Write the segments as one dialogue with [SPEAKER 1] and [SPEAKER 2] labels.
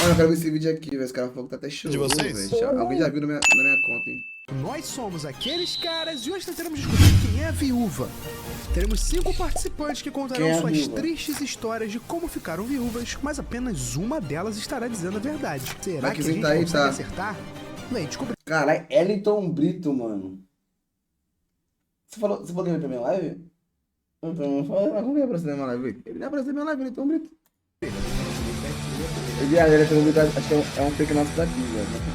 [SPEAKER 1] Mano, eu quero ver esse vídeo aqui, velho. Esse cara falou que tá até chorando, velho. Alguém já viu na minha conta, hein?
[SPEAKER 2] Nós somos aqueles caras e hoje tentaremos descobrir quem é a viúva. Teremos 5 participantes que contarão suas tristes histórias de como ficaram viúvas, mas apenas uma delas estará dizendo a verdade. Será que a gente consegue acertar? Bem, descobri.
[SPEAKER 1] Caralho, Eliton Brito, mano. Você falou que ia pra minha live? Como que é aparecer na minha live? Ele não apareceu na minha live, Eliton Brito. Eliton Brito, acho que é um fake nosso daqui, velho.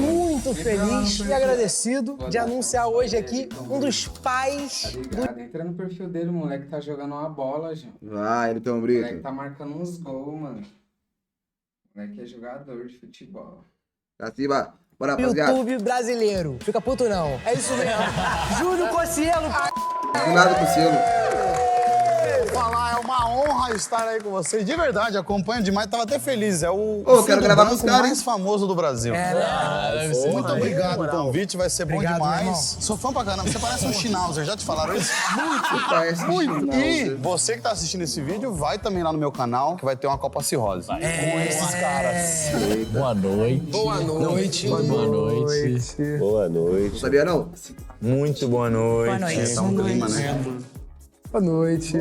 [SPEAKER 3] Muito feliz e agradecido de anunciar hoje aqui um dos pais
[SPEAKER 4] do... Entra no perfil dele, o moleque tá jogando uma bola, gente.
[SPEAKER 1] Vai, Eliton Brito.
[SPEAKER 4] O moleque tá marcando uns gols, mano. O moleque é jogador de futebol.
[SPEAKER 1] Caciba, bora, rapaziada.
[SPEAKER 3] YouTube brasileiro. Fica puto não. É isso mesmo. Júlio Cossielo.
[SPEAKER 1] Do nada, Cossielo.
[SPEAKER 5] Falar, é uma honra estar aí com vocês. De verdade, acompanho demais, tava até feliz. É o
[SPEAKER 1] quero gravar com os caras,
[SPEAKER 5] mais famoso do Brasil. Muito obrigado pelo convite, vai ser bom demais. Sou fã pra caramba, você parece um Schnauzer, já te falaram isso? Muito. E você que tá assistindo esse vídeo, vai também lá no meu canal, que vai ter uma Copa Cirrose. Com esses caras.
[SPEAKER 6] Boa noite.
[SPEAKER 3] Boa noite.
[SPEAKER 6] Boa noite.
[SPEAKER 7] Boa noite.
[SPEAKER 1] Não sabia, não?
[SPEAKER 7] Muito boa noite.
[SPEAKER 8] Boa noite.
[SPEAKER 5] Tá um clima, né?
[SPEAKER 2] Boa noite.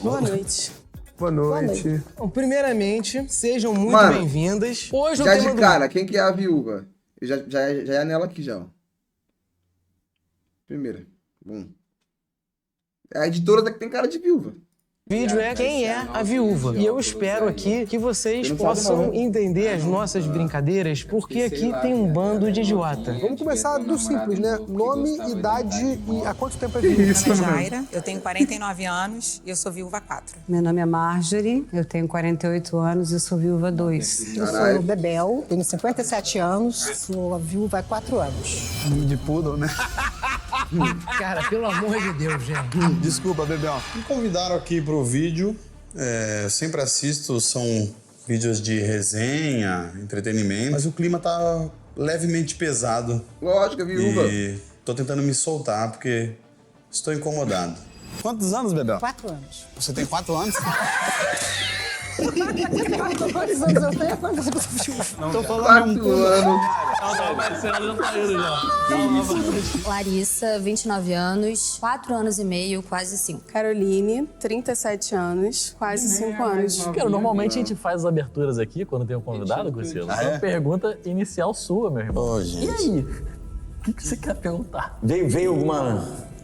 [SPEAKER 8] Boa noite.
[SPEAKER 2] Boa noite.
[SPEAKER 3] Bom, primeiramente, sejam muito bem-vindas. Hoje
[SPEAKER 1] já de cara, quem que é a viúva? Eu já é nela aqui, já. Ó. Primeira. Bom. A editora daqui tem cara de viúva.
[SPEAKER 3] O vídeo é quem é a viúva. E eu espero aqui que vocês possam entender as nossas brincadeiras, porque aqui tem um bando de idiota.
[SPEAKER 2] Vamos começar do simples, né? Nome, idade e há quanto tempo é viúva?
[SPEAKER 8] Meu nome é Jaira, eu tenho 49 anos e eu sou viúva 4.
[SPEAKER 9] Meu nome é Marjorie, eu tenho 48 anos e sou viúva 2.
[SPEAKER 10] Eu sou Bebel, tenho 57 anos, sou a viúva há 4 anos.
[SPEAKER 5] De poodle, né?
[SPEAKER 3] Cara, pelo amor de Deus, gente.
[SPEAKER 5] Desculpa, Bebel. Me convidaram aqui pro vídeo. Sempre assisto, são vídeos de resenha, entretenimento. Mas o clima tá levemente pesado.
[SPEAKER 1] Lógico, viúva.
[SPEAKER 5] E tô tentando me soltar porque estou incomodado. Quantos anos, Bebel?
[SPEAKER 10] 4 anos.
[SPEAKER 5] Você tem 4 anos?
[SPEAKER 10] Quantos anos eu tenho? Quantos anos eu viúva?
[SPEAKER 5] Tô falando
[SPEAKER 1] 4 anos.
[SPEAKER 9] Larissa, 29 anos, 4 anos e meio, quase 5.
[SPEAKER 8] Caroline, 37 anos, quase 5 anos.
[SPEAKER 6] Cara, normalmente a gente faz as aberturas aqui quando tem um convidado, Cossielo. É uma pergunta inicial sua, meu irmão.
[SPEAKER 7] Ô, gente.
[SPEAKER 6] E aí? O que você quer perguntar?
[SPEAKER 7] Veio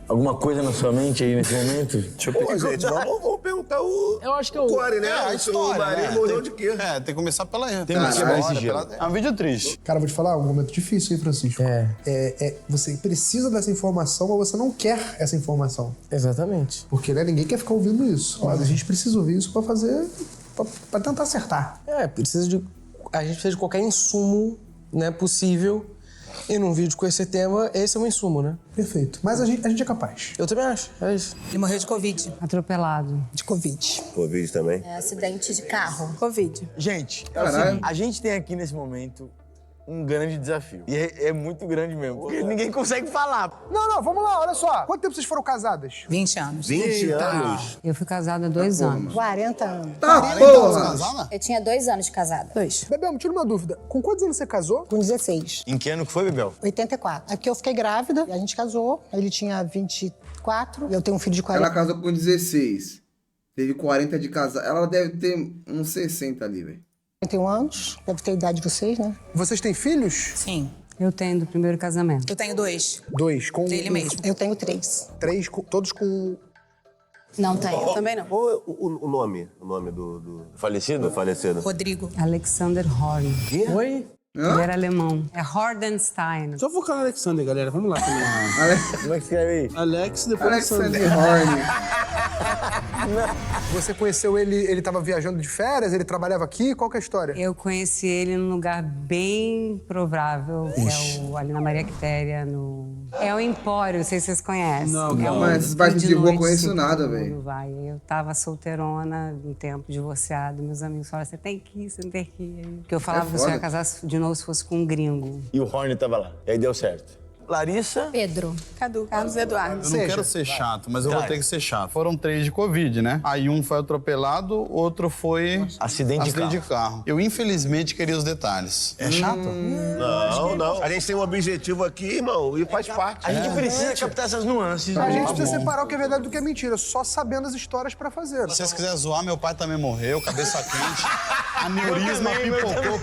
[SPEAKER 7] alguma coisa na sua mente aí nesse momento?
[SPEAKER 5] Deixa eu pegar.
[SPEAKER 7] Gente, vamos perguntar o...
[SPEAKER 6] Eu acho que eu...
[SPEAKER 7] Core, né?
[SPEAKER 5] A história,
[SPEAKER 7] o marido morreu de quê?
[SPEAKER 5] Tem que começar pela...
[SPEAKER 7] Tem uma história,
[SPEAKER 5] É um vídeo triste.
[SPEAKER 2] Cara, vou te falar, é um momento difícil, hein, Francisco? Você precisa dessa informação, mas você não quer essa informação.
[SPEAKER 3] Exatamente.
[SPEAKER 2] Porque, né, ninguém quer ficar ouvindo isso. Mas a gente precisa ouvir isso pra fazer... pra tentar acertar.
[SPEAKER 3] A gente precisa de qualquer insumo, né, possível. E num vídeo com esse tema, esse é um insumo, né?
[SPEAKER 2] Perfeito. Mas a gente é capaz.
[SPEAKER 3] Eu também acho, é isso.
[SPEAKER 8] Ele morreu de Covid.
[SPEAKER 9] Atropelado.
[SPEAKER 10] De Covid.
[SPEAKER 7] Covid também.
[SPEAKER 9] É acidente de carro.
[SPEAKER 8] Covid.
[SPEAKER 7] Gente,
[SPEAKER 1] Caralho.
[SPEAKER 7] a gente tem aqui nesse momento um grande desafio. E é muito grande mesmo, porque ninguém consegue falar.
[SPEAKER 2] Não, vamos lá, olha só. Quanto tempo vocês foram casadas?
[SPEAKER 8] 20 anos.
[SPEAKER 7] 20 anos.
[SPEAKER 9] Eu fui casada há 2 anos.
[SPEAKER 10] 40 anos.
[SPEAKER 1] Tá, porra!
[SPEAKER 5] Casada?
[SPEAKER 9] Eu tinha 2 anos de casada.
[SPEAKER 8] 2.
[SPEAKER 2] Bebel, me tira uma dúvida. Com quantos anos você casou?
[SPEAKER 10] Com 16.
[SPEAKER 7] Em que ano que foi, Bebel?
[SPEAKER 10] 84. É porque eu fiquei grávida, e a gente casou. Ele tinha 24, eu tenho um filho de 40.
[SPEAKER 1] Ela casou com 16. Teve 40 de casar. Ela deve ter uns 60 ali, velho.
[SPEAKER 10] 41 anos, deve ter a idade de vocês, né?
[SPEAKER 2] Vocês têm filhos?
[SPEAKER 8] Sim.
[SPEAKER 9] Eu tenho do primeiro casamento.
[SPEAKER 8] Eu tenho 2.
[SPEAKER 2] 2. Com
[SPEAKER 8] Dele mesmo.
[SPEAKER 10] Eu tenho 3.
[SPEAKER 2] 3, todos com...
[SPEAKER 9] Não tenho.
[SPEAKER 8] Também não.
[SPEAKER 7] Qual é o nome? O nome do falecido? Falecido.
[SPEAKER 8] Rodrigo.
[SPEAKER 9] Alexander Horn.
[SPEAKER 3] Oi?
[SPEAKER 9] Ele era alemão. É Hordenstein.
[SPEAKER 11] Só focar no Alexander, galera. Vamos lá também.
[SPEAKER 7] Como é que escreve aí?
[SPEAKER 11] Alex, depois
[SPEAKER 1] Alexander Horn.
[SPEAKER 2] Você conheceu ele tava viajando de férias? Ele trabalhava aqui? Qual que é a história?
[SPEAKER 9] Eu conheci ele num lugar bem provável, que é ali na Maria Quitéria, É o Empório, não sei se vocês conhecem.
[SPEAKER 11] Não,
[SPEAKER 1] mas esses bailes de rua eu conheço nada, velho.
[SPEAKER 9] Eu tava solteirona, um tempo divorciado. Meus amigos falaram, você tem que ir, você não tem que ir. Porque eu falava que você ia casar de novo se fosse com um gringo.
[SPEAKER 7] E o Horn tava lá. E aí deu certo. Larissa.
[SPEAKER 8] Pedro. Cadu. Carlos Eduardo.
[SPEAKER 5] Eu não quero ser chato, mas eu vou ter que ser chato. Foram 3 de Covid, né? Aí um foi atropelado, outro foi...
[SPEAKER 7] Acidente
[SPEAKER 5] de carro. Eu, infelizmente, queria os detalhes. É chato?
[SPEAKER 12] Não. A gente tem um objetivo aqui, irmão, e faz parte.
[SPEAKER 7] A gente precisa captar essas nuances.
[SPEAKER 2] A gente precisa separar o que é verdade do que é mentira, só sabendo as histórias pra fazer.
[SPEAKER 5] Se vocês quiserem zoar, meu pai também morreu, cabeça quente, aneurisma pipocou.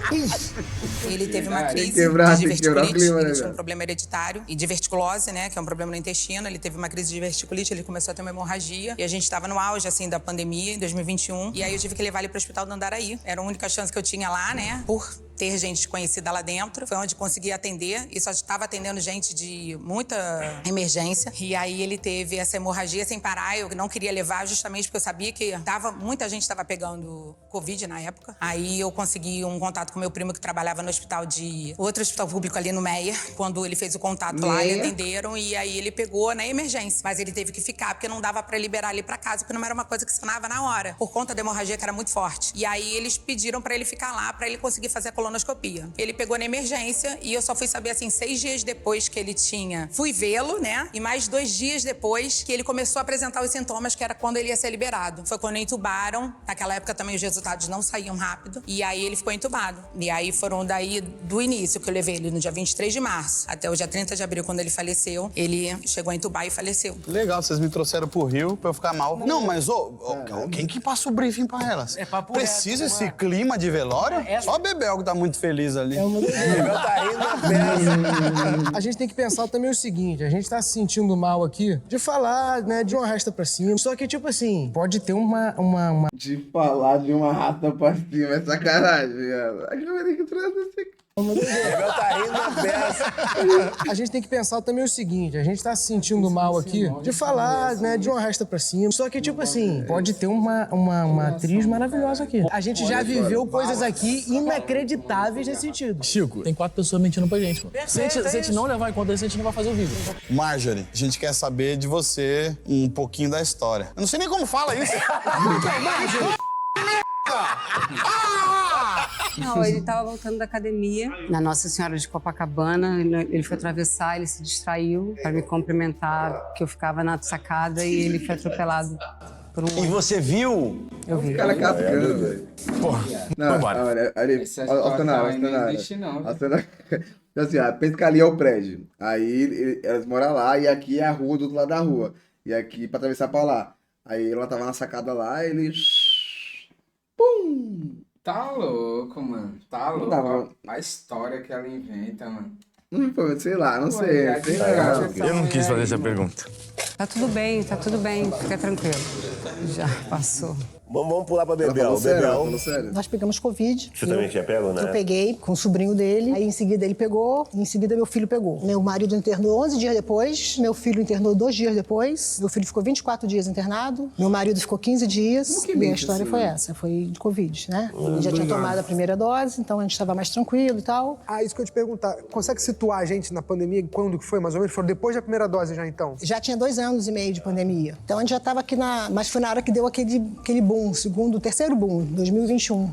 [SPEAKER 13] Ele teve uma crise de diverticulite, ele tinha um problema hereditário e diverticulose, né, que é um problema no intestino. Ele teve uma crise de diverticulite, ele começou a ter uma hemorragia e a gente estava no auge, assim, da pandemia, em 2021. E aí eu tive que levar ele pro hospital do Andaraí. Era a única chance que eu tinha lá, né, por ter gente conhecida lá dentro. Foi onde consegui atender e só estava atendendo gente de muita emergência. E aí ele teve essa hemorragia sem parar. Eu não queria levar justamente porque eu sabia que muita gente estava pegando Covid na época. Aí eu consegui um contato com meu primo que trabalhava no outro hospital público ali no Meia. Quando ele fez o contato lá, eles atenderam e aí ele pegou na emergência. Mas ele teve que ficar porque não dava pra liberar ele pra casa, porque não era uma coisa que sanava na hora, por conta da hemorragia que era muito forte. E aí eles pediram pra ele ficar lá, pra ele conseguir fazer a colonoscopia. Ele pegou na emergência e eu só fui saber, assim, 6 dias depois que ele tinha... Fui vê-lo, né? E mais 2 dias depois que ele começou a apresentar os sintomas, que era quando ele ia ser liberado. Foi quando entubaram. Naquela época também os resultados não saíam rápido. E aí ele ficou entubado. E aí foram daí do início, que eu levei ele no dia 23 de março até o dia 30 de abril, quando ele faleceu. Ele chegou a entubar e faleceu.
[SPEAKER 5] Legal, vocês me trouxeram pro Rio pra eu ficar mal. Não, mas quem que passa o briefing pra elas? Precisa esse clima de velório? Só a Bebel que tá muito feliz ali.
[SPEAKER 7] Bebel tá rindo na peça.
[SPEAKER 3] A gente tem que pensar também o seguinte, a gente tá se sentindo mal aqui de falar, né, de uma rasta pra cima. Só que, tipo assim, pode ter uma...
[SPEAKER 1] De falar de uma rasta pra cima, é sacanagem, viado. Aqui eu vou ter que trazer esse aqui.
[SPEAKER 7] Bebel tá rindo na peça.
[SPEAKER 3] A gente tem que pensar também o seguinte, a gente tá se sentindo mal aqui de falar, né, de uma rasta pra cima. Só que, tipo assim, pode ter uma atriz maravilhosa aqui. A gente já viveu coisas aqui inacreditáveis nesse sentido.
[SPEAKER 6] Chico, tem 4 pessoas mentindo pra gente, mano. Se a gente não levar em conta isso, a gente não vai fazer o vídeo.
[SPEAKER 5] Marjorie, a gente quer saber de você um pouquinho da história. Eu não sei nem como fala isso. Marjorie!
[SPEAKER 9] Não, ele tava voltando da academia, na Nossa Senhora de Copacabana. Ele foi atravessar, ele se distraiu para me cumprimentar, porque eu ficava na sacada e ele foi atropelado por um...
[SPEAKER 7] E você viu?
[SPEAKER 9] Eu vi.
[SPEAKER 1] O cara cascando, velho.
[SPEAKER 7] Porra,
[SPEAKER 1] não, ali, assim, pensa que ali é o prédio. Aí elas moram lá e aqui é a rua do outro lado da rua. E aqui pra atravessar pra lá. Aí ela tava na sacada lá e ele... Pum!
[SPEAKER 4] Tá louco, mano. Tá louco. A história que ela inventa, mano.
[SPEAKER 1] Sei lá, não sei.
[SPEAKER 7] Eu não quis fazer essa pergunta.
[SPEAKER 9] Tá tudo bem, fica tranquilo. Já passou.
[SPEAKER 12] Vamos pular pra Bebel. Bebel.
[SPEAKER 10] Nós pegamos Covid.
[SPEAKER 12] Você também tinha pego, né?
[SPEAKER 10] Eu peguei com o sobrinho dele. Aí em seguida ele pegou, em seguida meu filho pegou. Meu marido internou 11 dias depois, meu filho internou 2 dias depois. Meu filho ficou 24 dias internado, meu marido ficou 15 dias. E a história foi essa, foi de Covid, né? Ele já tinha tomado a primeira dose, então a gente estava mais tranquilo e tal.
[SPEAKER 2] Ah, isso que eu ia te perguntar. Consegue situar a gente na pandemia? Quando que foi, mais ou menos? Foi depois da primeira dose já, então?
[SPEAKER 10] Já tinha 2 anos e meio de pandemia. Então a gente já estava aqui Mas foi na hora que deu aquele boom, terceiro boom, 2021.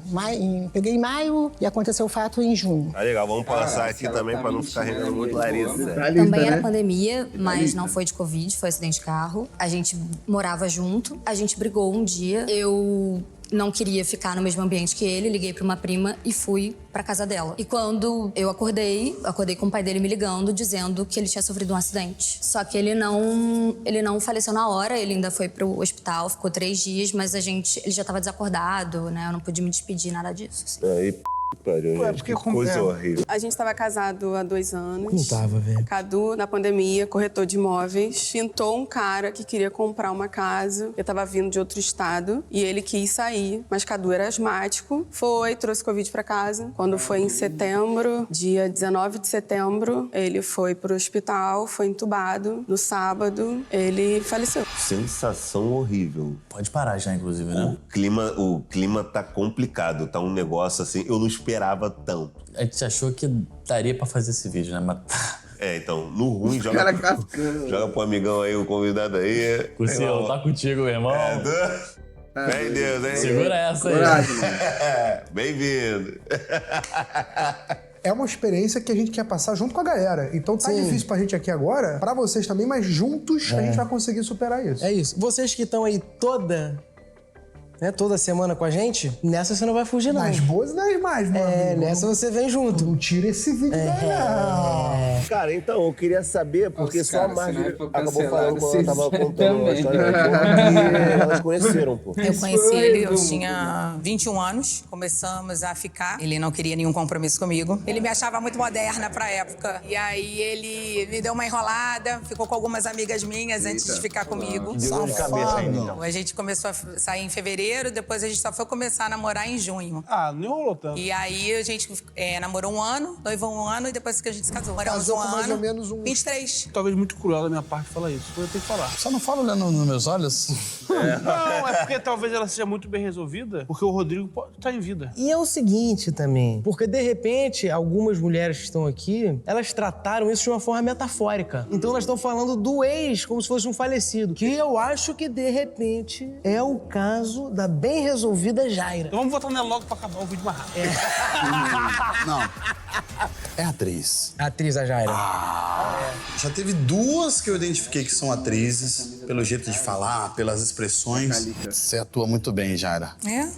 [SPEAKER 10] Peguei em maio e aconteceu o fato em junho.
[SPEAKER 12] Ah, legal, vamos passar aqui também pra não ficar rendendo muito Larissa.
[SPEAKER 14] Também era pandemia, mas não foi de Covid, foi acidente de carro. A gente morava junto, a gente brigou um dia. Eu não queria ficar no mesmo ambiente que ele, liguei pra uma prima e fui pra casa dela. E quando eu acordei com o pai dele me ligando, dizendo que ele tinha sofrido um acidente. Só que ele não faleceu na hora, ele ainda foi pro hospital, ficou 3 dias, mas ele já tava desacordado, né? Eu não pude me despedir, nada disso. Assim.
[SPEAKER 12] Aí, pariu, gente, que coisa horrível.
[SPEAKER 8] A gente tava casado há 2 anos.
[SPEAKER 3] Não tava, velho.
[SPEAKER 8] Cadu, na pandemia, corretor de imóveis, pintou um cara que queria comprar uma casa. Eu tava vindo de outro estado e ele quis sair, mas Cadu era asmático. Trouxe Covid pra casa. Quando foi em setembro, dia 19 de setembro, ele foi pro hospital, foi entubado. No sábado, ele faleceu.
[SPEAKER 12] Sensação horrível.
[SPEAKER 6] Pode parar já, inclusive, né?
[SPEAKER 12] O clima tá complicado, tá um negócio assim, eu não esperava tanto.
[SPEAKER 6] A gente achou que daria pra fazer esse vídeo, né? Mas...
[SPEAKER 12] então, no ruim, joga pro amigão aí, o convidado aí.
[SPEAKER 6] Curcielo, tá contigo, meu irmão.
[SPEAKER 12] Fé em Deus, hein?
[SPEAKER 6] Segura essa aí.
[SPEAKER 12] Bem-vindo.
[SPEAKER 2] é uma experiência que a gente quer passar junto com a galera. Então tá difícil pra gente aqui agora, pra vocês também, mas juntos a gente vai conseguir superar isso.
[SPEAKER 3] É isso. Vocês que estão aí toda semana com a gente, nessa você não vai fugir, não.
[SPEAKER 2] Nas boas e nas más, meu amigo.
[SPEAKER 3] Nessa você vem junto.
[SPEAKER 2] Não tira esse vídeo
[SPEAKER 15] Cara, então, eu queria saber, porque só a Marjorie acabou falando quando ela tava contando
[SPEAKER 4] também.
[SPEAKER 15] a história que elas conheceram, pô.
[SPEAKER 13] Eu conheci ele, eu tinha 21 anos, começamos a ficar. Ele não queria nenhum compromisso comigo. Ele me achava muito moderna pra época. E aí ele me deu uma enrolada, ficou com algumas amigas minhas antes de ficar comigo.
[SPEAKER 15] Deu de cabeça ainda, então.
[SPEAKER 13] A gente começou a sair em fevereiro, depois a gente só foi começar a namorar em junho.
[SPEAKER 11] Ah, não enrolou tanto.
[SPEAKER 13] E aí a gente namorou um ano, noivou um ano e depois que a gente se casou. Moramos um
[SPEAKER 2] com mais
[SPEAKER 13] ano,
[SPEAKER 2] ou menos
[SPEAKER 13] 23.
[SPEAKER 11] Talvez muito cruel da minha parte falar isso, mas eu tenho que falar.
[SPEAKER 5] Só não fala olhando nos meus olhos.
[SPEAKER 11] Não, é porque talvez ela seja muito bem resolvida, porque o Rodrigo tá em vida.
[SPEAKER 3] E é o seguinte também, porque de repente, algumas mulheres que estão aqui, elas trataram isso de uma forma metafórica. Então elas estão falando do ex como se fosse um falecido. Que eu acho que, de repente, é o caso da bem resolvida Jaira.
[SPEAKER 11] Então vamos votar nela logo pra acabar o vídeo mais rápido.
[SPEAKER 5] Não. É atriz.
[SPEAKER 3] Atriz, a Jaira.
[SPEAKER 5] Já teve duas que eu identifiquei que são atrizes, pelo jeito de falar, pelas expressões. Você atua muito bem, Jaira.
[SPEAKER 13] É?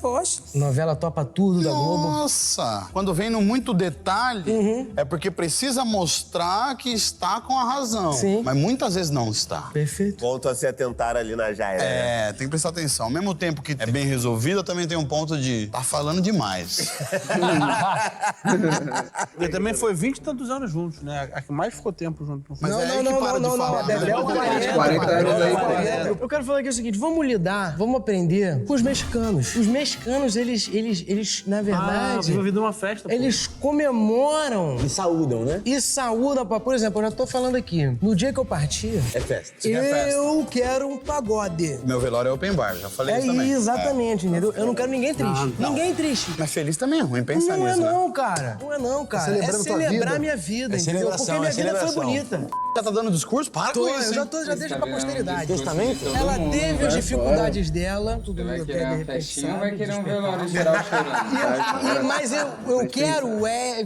[SPEAKER 13] Poxa.
[SPEAKER 3] Novela Topa Tudo da Globo.
[SPEAKER 5] Nossa! Quando vem no muito detalhe, é porque precisa mostrar que está com a razão.
[SPEAKER 3] Sim.
[SPEAKER 5] Mas muitas vezes não está.
[SPEAKER 3] Perfeito.
[SPEAKER 15] Volto a se atentar ali na Jaira.
[SPEAKER 5] É, tem que prestar atenção. Ao mesmo tempo que é bem resolvida, também tem um ponto de tá falando demais.
[SPEAKER 11] E também foi 20 e tantos anos juntos, né? A que mais ficou tempo junto.
[SPEAKER 5] Mas é aí que para de falar.
[SPEAKER 3] Bebel,
[SPEAKER 5] Né?
[SPEAKER 1] 40 anos aí.
[SPEAKER 3] Eu quero falar aqui o seguinte, vamos lidar, vamos aprender com os mexicanos. Os mexicanos, eles na verdade...
[SPEAKER 11] viva a vida uma festa, pô.
[SPEAKER 3] Eles comemoram...
[SPEAKER 15] E saúdam, né?
[SPEAKER 3] E saúdam, por exemplo, eu já tô falando aqui, no dia que eu partir...
[SPEAKER 15] É festa.
[SPEAKER 3] Eu quero um pagode.
[SPEAKER 5] Meu velório é open bar, já falei isso também.
[SPEAKER 3] Exatamente, entendeu? Eu não quero ninguém triste. Ninguém triste.
[SPEAKER 5] Mas feliz também é ruim, pensa
[SPEAKER 3] Não
[SPEAKER 5] nisso,
[SPEAKER 3] é
[SPEAKER 5] né?
[SPEAKER 3] não, cara. Não é não, cara. É celebrar minha vida, entendeu? Porque minha vida foi bonita.
[SPEAKER 5] Já tá dando discurso? Para com isso, hein?
[SPEAKER 3] Eu já deixo pra posteridade.
[SPEAKER 15] Testamento?
[SPEAKER 3] Ela teve as dificuldades dela. Todo mundo
[SPEAKER 4] Vai querer
[SPEAKER 3] até, de
[SPEAKER 4] uma
[SPEAKER 3] repente,
[SPEAKER 4] festinha ou
[SPEAKER 3] sabe.
[SPEAKER 4] vai querer um velório geral chorando?
[SPEAKER 3] Mas eu quero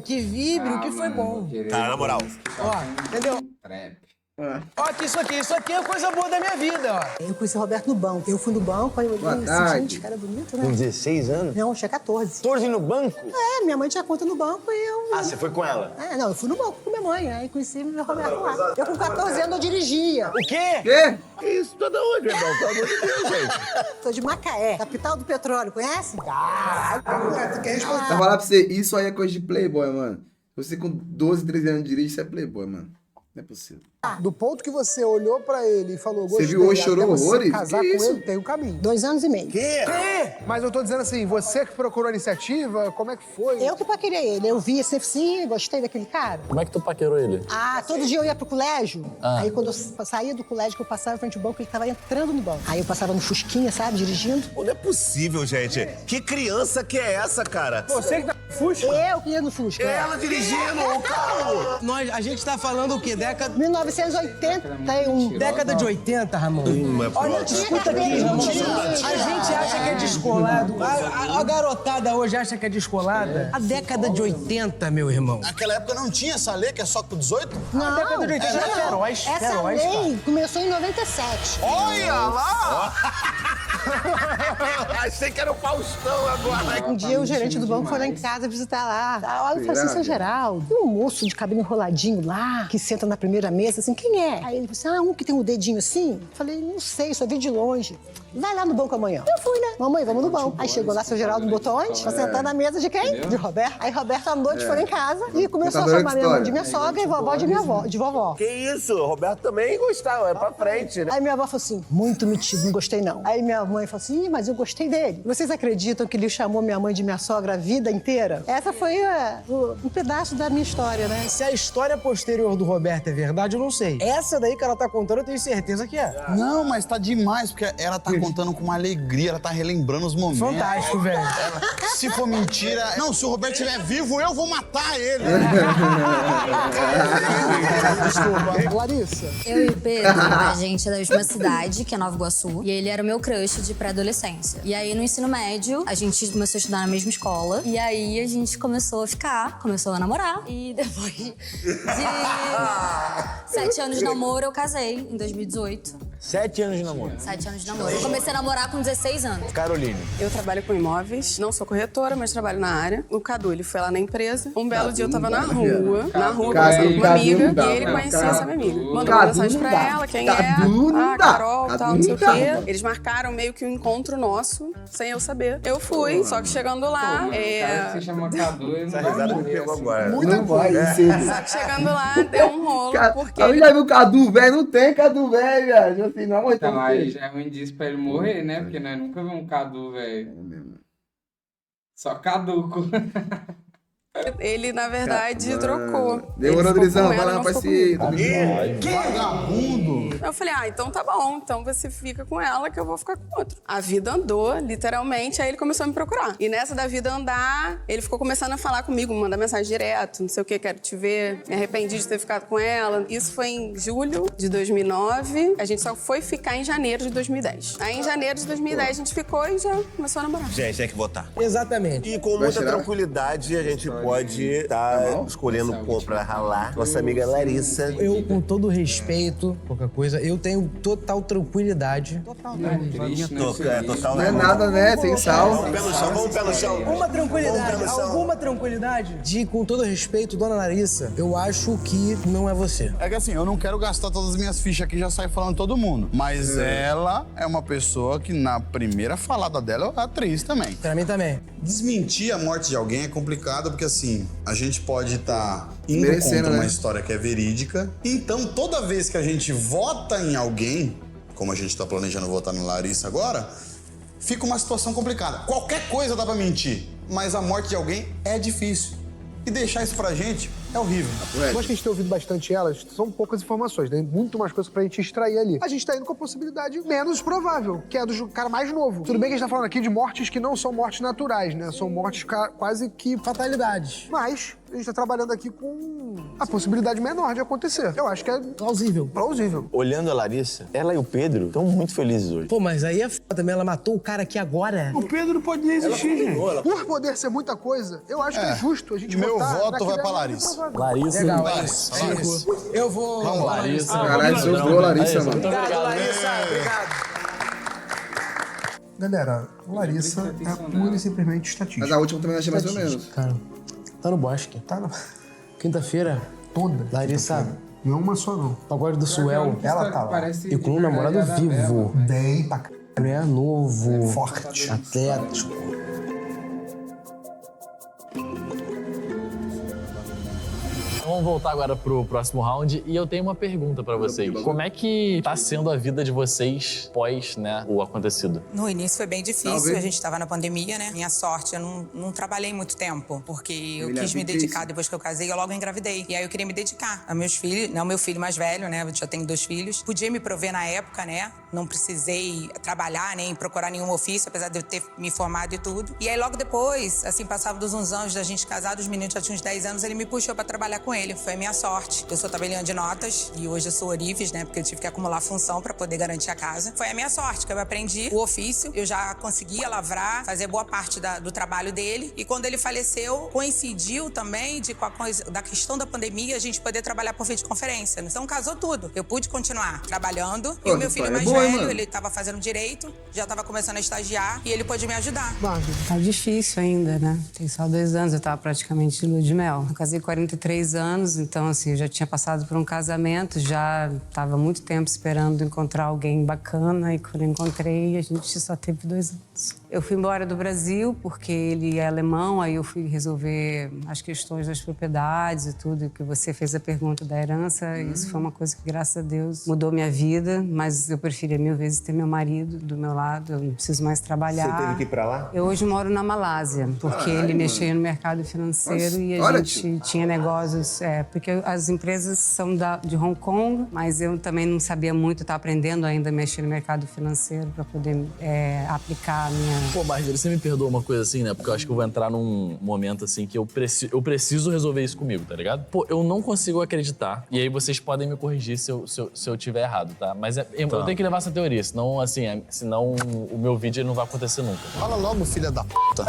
[SPEAKER 3] que vibre o que foi bom.
[SPEAKER 15] Tá, na moral.
[SPEAKER 3] Ó, entendeu?
[SPEAKER 4] Trap.
[SPEAKER 3] Ó, aqui, isso aqui é coisa boa da minha vida, ó.
[SPEAKER 10] Eu conheci o Roberto no banco. Eu fui no banco, aí eu olhei e senti, gente, cara bonito, né?
[SPEAKER 15] Com 16 anos?
[SPEAKER 10] Não, eu tinha 14.
[SPEAKER 15] 14 no banco?
[SPEAKER 10] É, minha mãe tinha conta no banco e eu...
[SPEAKER 15] Ah, você foi com ela?
[SPEAKER 10] Não, eu fui no banco com minha mãe, aí conheci o Roberto lá. Eu com 14 anos eu dirigia.
[SPEAKER 15] O quê?
[SPEAKER 1] Quê?
[SPEAKER 15] Que isso? Tô da onde, irmão? Pelo amor de Deus, gente.
[SPEAKER 10] Sou de Macaé, capital do petróleo, conhece?
[SPEAKER 1] Tá falar pra você, isso aí é coisa de playboy, mano. Você com 12, 13 anos dirige, você é playboy, mano. Não é possível.
[SPEAKER 2] Do ponto que você olhou pra ele e falou, gostei,
[SPEAKER 1] Você viu hoje, chorou
[SPEAKER 2] até você
[SPEAKER 1] horrores?
[SPEAKER 2] casar
[SPEAKER 1] Que
[SPEAKER 2] com
[SPEAKER 1] isso?
[SPEAKER 2] ele, tem um caminho.
[SPEAKER 10] 2 anos e meio.
[SPEAKER 15] Quê?
[SPEAKER 2] Mas eu tô dizendo assim, você que procurou a iniciativa, como é que foi?
[SPEAKER 10] Eu que paquerei ele. Eu vi esse oficina, gostei daquele cara.
[SPEAKER 6] Como é que tu paquerou ele?
[SPEAKER 10] Todo dia eu ia pro colégio. Aí quando eu saía do colégio, que eu passava em frente ao banco, ele tava entrando no banco. Aí eu passava no Fusquinha, sabe, dirigindo.
[SPEAKER 15] Pô, não é possível, gente. Que criança que é essa, cara?
[SPEAKER 2] Você que tá no Fusca?
[SPEAKER 10] Eu que ia no Fusca.
[SPEAKER 15] Ela dirigindo o carro.
[SPEAKER 3] A gente tá falando o quê?
[SPEAKER 10] 1981.
[SPEAKER 3] Década de 80, Ramon. Olha, escuta aqui, Ramon. A gente acha que é descolado. A garotada hoje acha que é descolada. A década de 80, meu irmão.
[SPEAKER 5] Naquela época não tinha essa lei que é só com 18?
[SPEAKER 10] Não,
[SPEAKER 3] A década de 80 era feroz.
[SPEAKER 10] Essa
[SPEAKER 3] feroz,
[SPEAKER 10] lei começou em 97.
[SPEAKER 15] Olha lá! Achei que era o Faustão agora.
[SPEAKER 10] Um dia o gerente do banco foi lá em casa visitar lá. Olha, eu falei assim, seu Geraldo, tem um moço de cabelo enroladinho lá, que senta na primeira mesa, assim, quem é? Aí ele falou assim, um que tem um dedinho assim? Eu falei, não sei, só vi de longe. Vai lá no banco amanhã. Eu fui, né? Mamãe, vamos no banco. Aí chegou lá, seu Geraldo me botou onde? Pra sentar na mesa de quem? De Roberto. Aí Roberto à noite foi em casa e começou a chamar minha mãe de minha sogra e vovó de minha avó, de vovó.
[SPEAKER 15] Que isso? O Roberto também gostava, é pra frente, né?
[SPEAKER 10] Aí minha avó falou assim, muito metido, não gostei não. Aí minha mãe falou assim, mas eu gostei dele. Vocês acreditam que ele chamou minha mãe de minha sogra a vida inteira? Essa foi um pedaço da minha história, né?
[SPEAKER 3] Se a história posterior do Roberto é verdade, eu não sei. Essa daí que ela tá contando, eu tenho certeza que é.
[SPEAKER 5] Não, mas tá demais, porque ela tá contando contando com uma alegria, ela tá relembrando os momentos.
[SPEAKER 3] Fantástico, velho.
[SPEAKER 5] Se for mentira... Não, se o Roberto estiver vivo, eu vou matar ele.
[SPEAKER 10] Desculpa. Larissa.
[SPEAKER 14] Eu e o Pedro, a gente é da mesma cidade, que é Nova Iguaçu. E ele era o meu crush de pré-adolescência. E aí, no ensino médio, a gente começou a estudar na mesma escola. E aí, a gente começou a ficar, começou a namorar. E depois de 7 anos de namoro, eu casei, em 2018.
[SPEAKER 7] 7 anos de namoro.
[SPEAKER 14] 7 anos de namoro. Eu comecei a namorar com 16 anos.
[SPEAKER 7] Caroline.
[SPEAKER 8] Eu trabalho com imóveis, não sou corretora, mas trabalho na área. O Cadu, ele foi lá na empresa. Um belo dia eu tava na rua conversando com uma amiga, e ele conhecia essa minha amiga. Mandou uma mensagem pra ela, quem é? Carol, tal, não sei o quê. Eles marcaram meio que um encontro nosso, sem eu saber. Eu fui, só que chegando lá...
[SPEAKER 4] Você chama Cadu e
[SPEAKER 15] Essa risada me pegou agora.
[SPEAKER 1] Não vai,
[SPEAKER 8] Só que chegando lá, deu um rolo, porque...
[SPEAKER 1] Eu já viu o Cadu velho? Não tem Cadu velho, viado. Assim, não,
[SPEAKER 4] então, aí já é um indício pra ele morrer, né? Porque nós nunca vimos um Cadu, velho. Só caduco.
[SPEAKER 8] Ele, na verdade, trocou.
[SPEAKER 1] Demorou, Drizão, vai lá pra esse...
[SPEAKER 5] Vagabundo!
[SPEAKER 8] Eu falei, então tá bom, então você fica com ela que eu vou ficar com outro. A vida andou, literalmente, aí ele começou a me procurar. E nessa da vida andar, ele ficou começando a falar comigo, mandar mensagem direto, não sei o que, quero te ver, me arrependi de ter ficado com ela. Isso foi em julho de 2009, a gente só foi ficar em janeiro de 2010. Aí em janeiro de 2010 a gente ficou e já começou a namorar.
[SPEAKER 15] Gente, tem que votar.
[SPEAKER 3] Exatamente.
[SPEAKER 15] E com muita tranquilidade, a gente pode estar escolhendo pra ralar nossa amiga Larissa.
[SPEAKER 3] Eu, com todo respeito, qualquer coisa, eu tenho total tranquilidade. Total
[SPEAKER 15] Não
[SPEAKER 1] é nada, né? Sem sal.
[SPEAKER 15] Vamos pelo chão.
[SPEAKER 3] Alguma tranquilidade de, com todo respeito, dona Larissa, eu acho que não é você.
[SPEAKER 5] É que assim, eu não quero gastar todas as minhas fichas aqui e já sair falando todo mundo. Mas ela é uma pessoa que, na primeira falada dela, é atriz também.
[SPEAKER 3] Pra mim também.
[SPEAKER 5] Desmentir a morte de alguém é complicado, porque assim, a gente pode estar indo contra uma história que é verídica. Então, toda vez que a gente vota em alguém, como a gente tá planejando votar na Larissa agora, fica uma situação complicada. Qualquer coisa dá pra mentir, mas a morte de alguém é difícil. E deixar isso pra gente é horrível.
[SPEAKER 2] Eu acho que a gente tem ouvido bastante elas, são poucas informações, tem muito mais coisas pra gente extrair ali. A gente tá indo com a possibilidade menos provável, que é a do cara mais novo. Tudo bem que a gente tá falando aqui de mortes que não são mortes naturais, né? São mortes quase que fatalidades. Mas a gente tá trabalhando aqui com a possibilidade menor de acontecer. Eu acho que é plausível.
[SPEAKER 7] Olhando a Larissa, ela e o Pedro estão muito felizes hoje.
[SPEAKER 3] Pô, mas aí é foda também, ela matou o cara aqui agora.
[SPEAKER 2] O Pedro pode nem existir, gente. Por poder ser muita coisa, eu acho que é justo a gente
[SPEAKER 5] Meu
[SPEAKER 2] votar
[SPEAKER 5] voto vai pra Larissa.
[SPEAKER 7] Larissa.
[SPEAKER 3] Legal, é isso. Eu vou...
[SPEAKER 7] Vamos, Larissa.
[SPEAKER 1] Caralho, sobrou Larissa, mano.
[SPEAKER 3] Obrigado, Larissa. Obrigado.
[SPEAKER 2] Galera, Larissa é pura e simplesmente estatística.
[SPEAKER 1] Mas a última também achei mais ou menos.
[SPEAKER 3] Cara, tá no bosque.
[SPEAKER 2] Tá no...
[SPEAKER 3] Quinta-feira.
[SPEAKER 2] Toda.
[SPEAKER 3] Larissa.
[SPEAKER 2] Não uma só, não.
[SPEAKER 3] Pagode do Suel.
[SPEAKER 2] Ela tá lá.
[SPEAKER 3] E com um namorado vivo.
[SPEAKER 2] Bem pra c...
[SPEAKER 3] É novo.
[SPEAKER 2] Forte.
[SPEAKER 3] Atlético.
[SPEAKER 6] Vamos voltar agora pro próximo round e eu tenho uma pergunta pra vocês. Como é que tá sendo a vida de vocês pós, né, o acontecido?
[SPEAKER 13] No início foi bem difícil, a gente tava na pandemia, né? Minha sorte, eu não trabalhei muito tempo, porque eu quis me dedicar depois que eu casei, eu logo engravidei. E aí eu queria me dedicar a meus filhos, não, meu filho mais velho, né? Eu já tenho 2 filhos. Podia me prover na época, né? Não precisei trabalhar, nem procurar nenhum ofício, apesar de eu ter me formado e tudo. E aí logo depois, assim, passados uns anos da gente casado, os meninos já tinham uns 10 anos, ele me puxou pra trabalhar com ele. Foi a minha sorte. Eu sou tabeliã de notas e hoje eu sou Orives, né? Porque eu tive que acumular função pra poder garantir a casa. Foi a minha sorte, que eu aprendi o ofício. Eu já conseguia lavrar, fazer boa parte do trabalho dele. E quando ele faleceu, coincidiu também da questão da pandemia, a gente poder trabalhar por videoconferência. Então casou tudo. Eu pude continuar trabalhando. E o meu filho mais velho, ele tava fazendo direito, já tava começando a estagiar e ele pôde me ajudar.
[SPEAKER 9] Tá difícil ainda, né? Tem só 2 anos, eu tava praticamente de lua de mel. Eu casei 43 anos, então assim, eu já tinha passado por um casamento, já tava muito tempo esperando encontrar alguém bacana e quando eu encontrei, a gente só teve 2 anos. Eu fui embora do Brasil porque ele é alemão, aí eu fui resolver as questões das propriedades e tudo, que você fez a pergunta da herança. Isso foi uma coisa que, graças a Deus, mudou minha vida, mas eu preferia mil vezes ter meu marido do meu lado, eu não preciso mais trabalhar.
[SPEAKER 15] Você teve que ir pra lá?
[SPEAKER 9] Eu hoje moro na Malásia, porque ele mexia no mercado financeiro e a gente tinha negócios, porque as empresas são de Hong Kong, mas eu também não sabia muito, estava aprendendo ainda a mexer no mercado financeiro para poder aplicar a minha...
[SPEAKER 6] Pô, Marjorie, você me perdoa uma coisa assim, né? Porque eu acho que eu vou entrar num momento assim que eu preciso resolver isso comigo, tá ligado? Pô, eu não consigo acreditar, e aí vocês podem me corrigir se eu tiver errado, tá? Mas eu tenho que levar essa teoria, senão, assim, senão o meu vídeo não vai acontecer nunca.
[SPEAKER 5] Fala logo, filha da puta.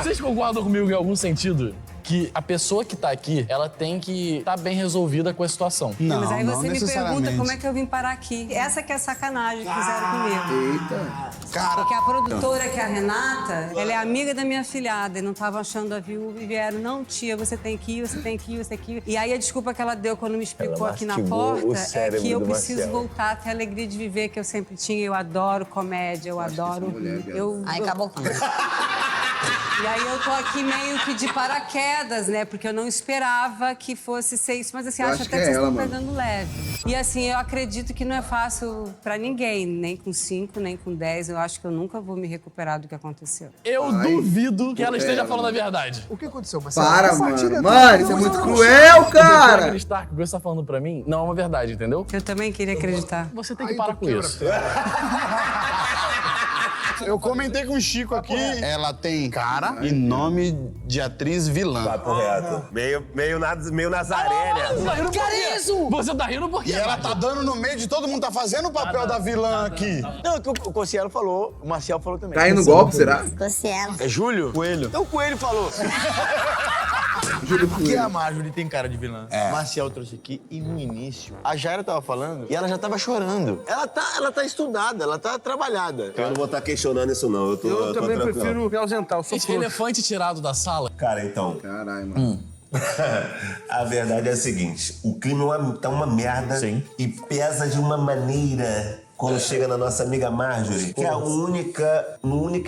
[SPEAKER 6] Vocês concordam comigo em algum sentido? Que a pessoa que tá aqui, ela tem que estar bem resolvida com a situação.
[SPEAKER 9] Não, mas aí você me pergunta como é que eu vim parar aqui. Essa que é a sacanagem que fizeram comigo.
[SPEAKER 1] Eita.
[SPEAKER 5] Cara.
[SPEAKER 9] Porque a produtora, que é a Renata, ela é amiga da minha afilhada e não tava achando a viúva e vieram, não, tia, você tem que ir, você tem que ir, você tem que ir. E aí a desculpa que ela deu quando me explicou aqui na porta é que eu preciso voltar a ter a alegria de viver que eu sempre tinha. Eu adoro comédia, eu adoro...
[SPEAKER 14] Aí acabou com
[SPEAKER 9] E aí eu tô aqui meio que de paraquedas, né? Porque eu não esperava que fosse ser isso. Mas assim, acho até que vocês estão pegando leve. E assim, eu acredito que não é fácil pra ninguém. Nem com 5, nem com 10. Eu acho que eu nunca vou me recuperar do que aconteceu.
[SPEAKER 6] Eu duvido que ela esteja falando a verdade.
[SPEAKER 2] O que aconteceu, Marcelo?
[SPEAKER 1] Para, mano. Mano, isso é muito cruel, cara.
[SPEAKER 6] Acreditar que o que você tá falando pra mim não é uma verdade, entendeu?
[SPEAKER 9] Eu também queria acreditar.
[SPEAKER 6] Você tem que parar com isso.
[SPEAKER 5] Eu comentei com o Chico aqui, ela tem cara e nome de atriz vilã.
[SPEAKER 15] Papo reto. Meio Nazaré, né?
[SPEAKER 6] Que era isso? Você tá rindo por quê?
[SPEAKER 5] E ela tá dando no meio de todo mundo, tá fazendo o papel da vilã aqui.
[SPEAKER 7] Não, é que o Cossielo falou, o Marcel falou também.
[SPEAKER 1] Tá indo golpe, será?
[SPEAKER 14] Cossielo.
[SPEAKER 7] É Júlio?
[SPEAKER 5] Coelho.
[SPEAKER 7] Então o Coelho falou. Porque a Marjorie tem cara de vilã. Marcel trouxe aqui e no início, a Jaira tava falando e ela já tava chorando. Ela tá estudada, ela tá trabalhada.
[SPEAKER 15] Eu não vou estar questionando isso, não. Eu
[SPEAKER 2] também
[SPEAKER 15] tranquilo.
[SPEAKER 2] prefiro me ausentar. Eu sou
[SPEAKER 6] Esse elefante tirado da sala.
[SPEAKER 15] Cara, então...
[SPEAKER 1] Caralho, mano.
[SPEAKER 15] A verdade é a seguinte, o clima tá uma merda.
[SPEAKER 6] Sim.
[SPEAKER 15] E pesa de uma maneira quando chega na nossa amiga Marjorie, que a única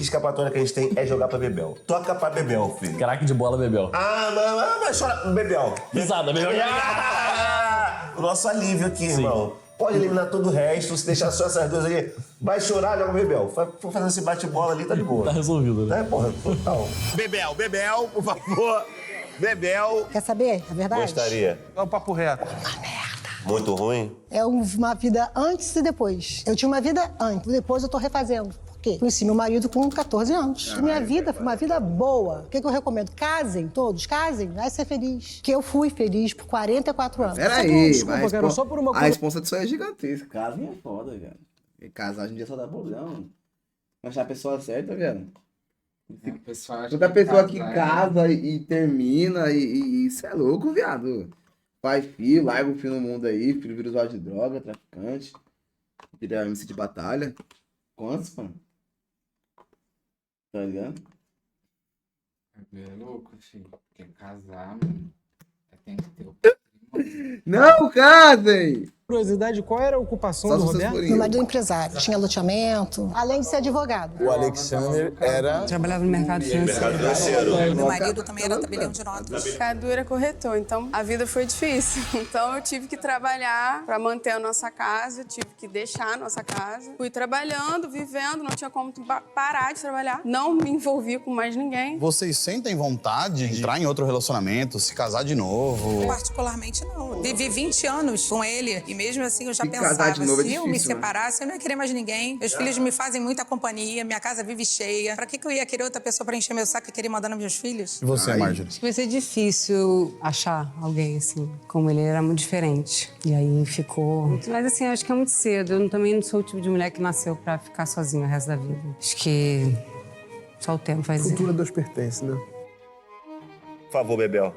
[SPEAKER 15] escapatória que a gente tem é jogar pra Bebel. Toca pra Bebel, filho.
[SPEAKER 6] Craque de bola, Bebel.
[SPEAKER 15] Mas chora, Bebel.
[SPEAKER 6] Pisada, Bebel.
[SPEAKER 15] O nosso alívio aqui, irmão. Pode eliminar todo o resto, se deixar só essas duas aí. Vai chorar, joga o Bebel. For fazer esse bate-bola ali, tá de boa.
[SPEAKER 6] Tá resolvido, né?
[SPEAKER 15] É, porra, total. Bebel, por favor. Bebel.
[SPEAKER 10] Quer saber a verdade?
[SPEAKER 15] Gostaria.
[SPEAKER 2] É um papo reto.
[SPEAKER 15] Muito ruim?
[SPEAKER 10] É uma vida antes e depois. Eu tinha uma vida antes, depois eu tô refazendo. Por quê? Conheci meu marido com 14 anos. Minha vida foi uma vida boa. O que eu recomendo? Casem, todos, casem, vai ser feliz. Que eu fui feliz por 44 anos.
[SPEAKER 1] Peraí,
[SPEAKER 2] Desculpa, cara, só por uma
[SPEAKER 1] a resposta disso aí é gigantesca. Casem é foda, velho. E casar hoje em dia só dá problema, mano. Achar a pessoa certa, velho. Toda pessoa que casa e termina e isso é louco, viado. Pai, filho, larga o filho no mundo aí, filho vira usuário de droga, traficante, vira MC de batalha. Quantos, mano? Tá ligado?
[SPEAKER 4] É louco, filho. Porque casar, mano, tem que ter o...
[SPEAKER 1] Não, casem!
[SPEAKER 3] Curiosidade, qual era a ocupação
[SPEAKER 1] Só
[SPEAKER 3] do
[SPEAKER 1] se vocês
[SPEAKER 3] Roberto?
[SPEAKER 1] forem.
[SPEAKER 10] Meu marido é empresário, tinha loteamento, além de ser advogado.
[SPEAKER 7] O Alexander era...
[SPEAKER 9] Trabalhava no mercado financeiro.
[SPEAKER 13] Meu marido também era tabelião de notas.
[SPEAKER 8] Cadu era corretor, então a vida foi difícil. Então eu tive que trabalhar para manter a nossa casa, tive que deixar a nossa casa. Fui trabalhando, vivendo, não tinha como parar de trabalhar. Não me envolvi com mais ninguém.
[SPEAKER 5] Vocês sentem vontade de entrar em outro relacionamento, se casar de novo?
[SPEAKER 13] Particularmente não. Vivi 20 anos com ele e mesmo assim eu já
[SPEAKER 1] casar de
[SPEAKER 13] pensava,
[SPEAKER 1] novo é
[SPEAKER 13] se eu me
[SPEAKER 1] difícil, né?
[SPEAKER 13] separasse, eu não ia querer mais ninguém. Meus filhos me fazem muita companhia, minha casa vive cheia. Pra que eu ia querer outra pessoa pra encher meu saco e querer mandar nos meus filhos?
[SPEAKER 5] E você, Marjorie?
[SPEAKER 9] Acho que vai ser difícil achar alguém assim, como ele era muito diferente. E aí ficou... Mas assim, acho que é muito cedo. Eu também não sou o tipo de mulher que nasceu pra ficar sozinha o resto da vida. Acho que só o tempo vai dizer.
[SPEAKER 2] Cultura Deus pertence, né?
[SPEAKER 15] Por favor, Bebel.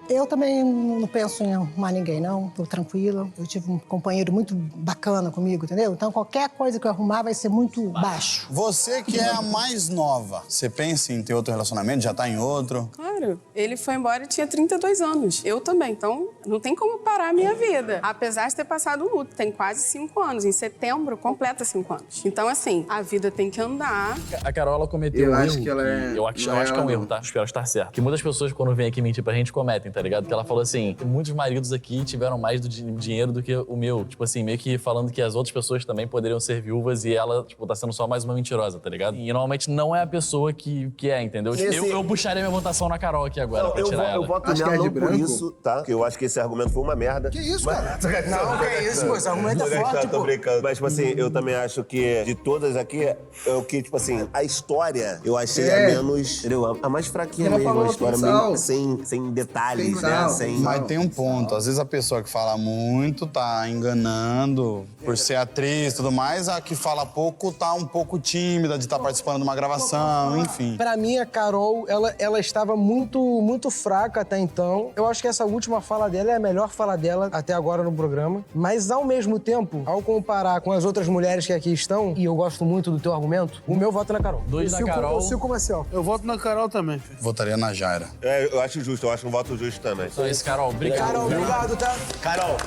[SPEAKER 10] Eu também não penso em arrumar ninguém, não. Tô tranquila. Eu tive um companheiro muito bacana comigo, entendeu? Então qualquer coisa que eu arrumar vai ser muito baixo.
[SPEAKER 5] Você que é a mais nova, você pensa em ter outro relacionamento? Já tá em outro?
[SPEAKER 9] Claro,
[SPEAKER 8] embora. Ele foi embora e tinha 32 anos. Eu também. Então, não tem como parar a minha vida. Apesar de ter passado um luto. Tem quase 5 anos. Em setembro, completa 5 anos. Então, assim, a vida tem que andar.
[SPEAKER 6] A Carol, ela cometeu
[SPEAKER 1] Eu
[SPEAKER 6] um
[SPEAKER 1] acho
[SPEAKER 6] erro.
[SPEAKER 1] que ela é-
[SPEAKER 6] Eu acho
[SPEAKER 1] não é
[SPEAKER 6] que é um
[SPEAKER 1] ela,
[SPEAKER 6] erro,
[SPEAKER 1] não.
[SPEAKER 6] tá? Espero estar certo. Que muitas pessoas, quando vêm aqui mentir pra gente, cometem, tá ligado? Que ela falou assim, muitos maridos aqui tiveram mais dinheiro do que o meu. Tipo assim, meio que falando que as outras pessoas também poderiam ser viúvas e ela, tipo, tá sendo só mais uma mentirosa, tá ligado? E normalmente não é a pessoa que é, entendeu? Eu puxaria minha votação na Carol aqui agora, pra tirar ela.
[SPEAKER 15] Eu voto
[SPEAKER 1] Acho que
[SPEAKER 15] nela
[SPEAKER 1] é de
[SPEAKER 15] não por
[SPEAKER 1] branco.
[SPEAKER 15] isso, tá? Porque eu acho que esse argumento foi uma merda.
[SPEAKER 3] Que isso,
[SPEAKER 15] Mas-
[SPEAKER 3] cara? Não, que isso, pô. Esse argumento é forte,
[SPEAKER 15] Tô
[SPEAKER 3] pô.
[SPEAKER 15] brincando. Mas, tipo assim, eu também acho que de todas aqui, é o que, tipo assim, a história eu achei a menos, entendeu? A mais fraquinha
[SPEAKER 1] Ela
[SPEAKER 15] mesmo,
[SPEAKER 1] falou
[SPEAKER 15] a história
[SPEAKER 1] sem
[SPEAKER 15] meio
[SPEAKER 1] sal.
[SPEAKER 15] sem detalhes,
[SPEAKER 1] Sem
[SPEAKER 15] né?
[SPEAKER 1] sal.
[SPEAKER 15] Sem...
[SPEAKER 5] Mas tem um ponto. Às vezes a pessoa que fala muito tá enganando por ser atriz e tudo mais. A que fala pouco tá um pouco tímida de estar participando de uma gravação, enfim.
[SPEAKER 3] Pra mim, a Carol, ela estava muito fraca até então. Eu acho que essa última fala dela é a melhor fala dela até agora no programa. Mas, ao mesmo tempo, ao comparar com as outras mulheres que aqui estão, e eu gosto muito do teu argumento, o meu voto é na Carol.
[SPEAKER 6] 2 da Carol.
[SPEAKER 3] Eu sigo com o Marcel.
[SPEAKER 11] Eu voto na Carol também.
[SPEAKER 5] Votaria na Jaira.
[SPEAKER 15] É, eu acho justo, eu acho um voto justo também.
[SPEAKER 6] Então é isso, Carol. Obrigado.
[SPEAKER 3] Carol, obrigado, tá?
[SPEAKER 15] Carol.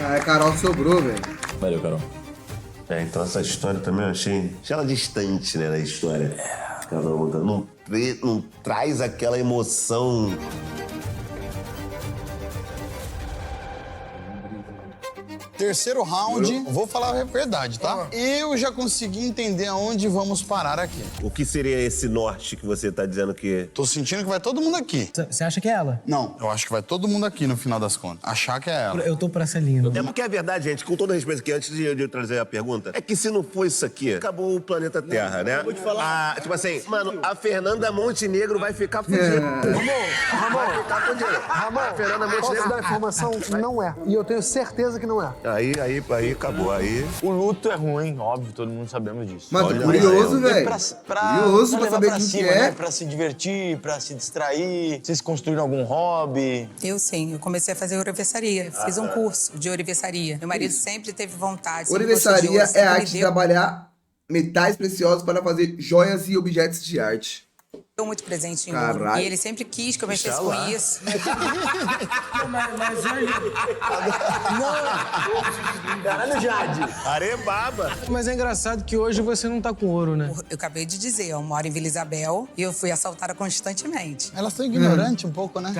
[SPEAKER 1] Ah, a Carol sobrou, velho.
[SPEAKER 6] Valeu, Carol.
[SPEAKER 15] É, então essa história também eu achei ela distante, né, da história. Caramba, não traz aquela emoção.
[SPEAKER 5] Terceiro round, vou falar a verdade, tá? Eu já consegui entender aonde vamos parar aqui.
[SPEAKER 15] O que seria esse norte que você tá dizendo que...
[SPEAKER 5] Tô sentindo que vai todo mundo aqui.
[SPEAKER 3] Você acha que é ela?
[SPEAKER 5] Não, eu acho que vai todo mundo aqui no final das contas. Achar que é ela.
[SPEAKER 3] Eu tô pra essa linha.
[SPEAKER 15] É porque é verdade, gente, com todo respeito aqui, antes de eu trazer a pergunta, é que se não for isso aqui, acabou o planeta Terra, né? Vou te falar. Tipo assim, mano, a Fernanda Montenegro vai ficar fudida.
[SPEAKER 3] Ramon,
[SPEAKER 15] Vai ficar fudida. A Fernanda
[SPEAKER 3] posso
[SPEAKER 15] Montenegro...
[SPEAKER 3] dar a informação? Não é. E eu tenho certeza que não é.
[SPEAKER 15] Aí acabou, aí...
[SPEAKER 7] O luto é ruim, óbvio, todo mundo sabemos disso.
[SPEAKER 1] Mas
[SPEAKER 15] Olha,
[SPEAKER 1] curioso,
[SPEAKER 7] É
[SPEAKER 1] velho. Curioso pra
[SPEAKER 7] levar
[SPEAKER 1] saber
[SPEAKER 7] pra
[SPEAKER 1] quem que
[SPEAKER 7] cima,
[SPEAKER 1] é.
[SPEAKER 7] né? Pra se divertir, pra se distrair. Vocês construíram algum hobby?
[SPEAKER 13] Eu sim, eu comecei a fazer ourivesaria. Fiz um curso de ourivesaria. Meu marido sempre teve vontade. sempre gostou de
[SPEAKER 1] Ourivesaria
[SPEAKER 13] ouro,
[SPEAKER 1] é a
[SPEAKER 13] sempre me
[SPEAKER 1] arte de
[SPEAKER 13] deu
[SPEAKER 1] trabalhar metais preciosos para fazer joias e objetos de arte.
[SPEAKER 13] muito presente em ouro.
[SPEAKER 1] Caralho.
[SPEAKER 13] E ele sempre quis que eu mexesse com isso.
[SPEAKER 7] Caralho, Jade.
[SPEAKER 15] Arebaba.
[SPEAKER 3] Mas é engraçado que hoje você não tá com ouro, né?
[SPEAKER 13] Eu acabei de dizer, eu moro em Vila Isabel e eu fui assaltada constantemente.
[SPEAKER 5] Elas estão ignorantes um pouco, né?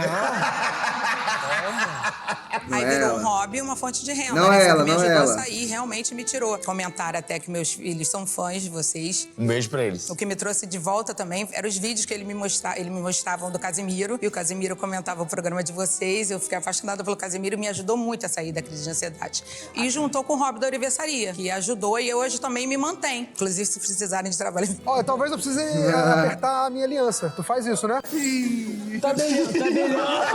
[SPEAKER 13] Aí
[SPEAKER 1] é
[SPEAKER 13] virou
[SPEAKER 1] ela.
[SPEAKER 13] um hobby e uma fonte de renda.
[SPEAKER 1] Não
[SPEAKER 13] né?
[SPEAKER 1] é
[SPEAKER 13] Você
[SPEAKER 1] ela,
[SPEAKER 13] me
[SPEAKER 1] não é
[SPEAKER 13] ajudou
[SPEAKER 1] ela.
[SPEAKER 13] a sair, realmente me tirou. Comentaram até que meus filhos são fãs de vocês.
[SPEAKER 7] Um beijo pra eles.
[SPEAKER 13] O que me trouxe de volta também eram os vídeos que ele me mostravam do Casimiro. E o Casimiro comentava o programa de vocês. Eu fiquei apaixonada pelo Casimiro e me ajudou muito a sair da crise de ansiedade. E juntou com o hobby da ourivesaria, que ajudou e hoje também me mantém. Inclusive, se precisarem de trabalho.
[SPEAKER 3] Ó, talvez eu precise apertar a minha aliança. Tu faz isso, né? Tá bem, tá melhor.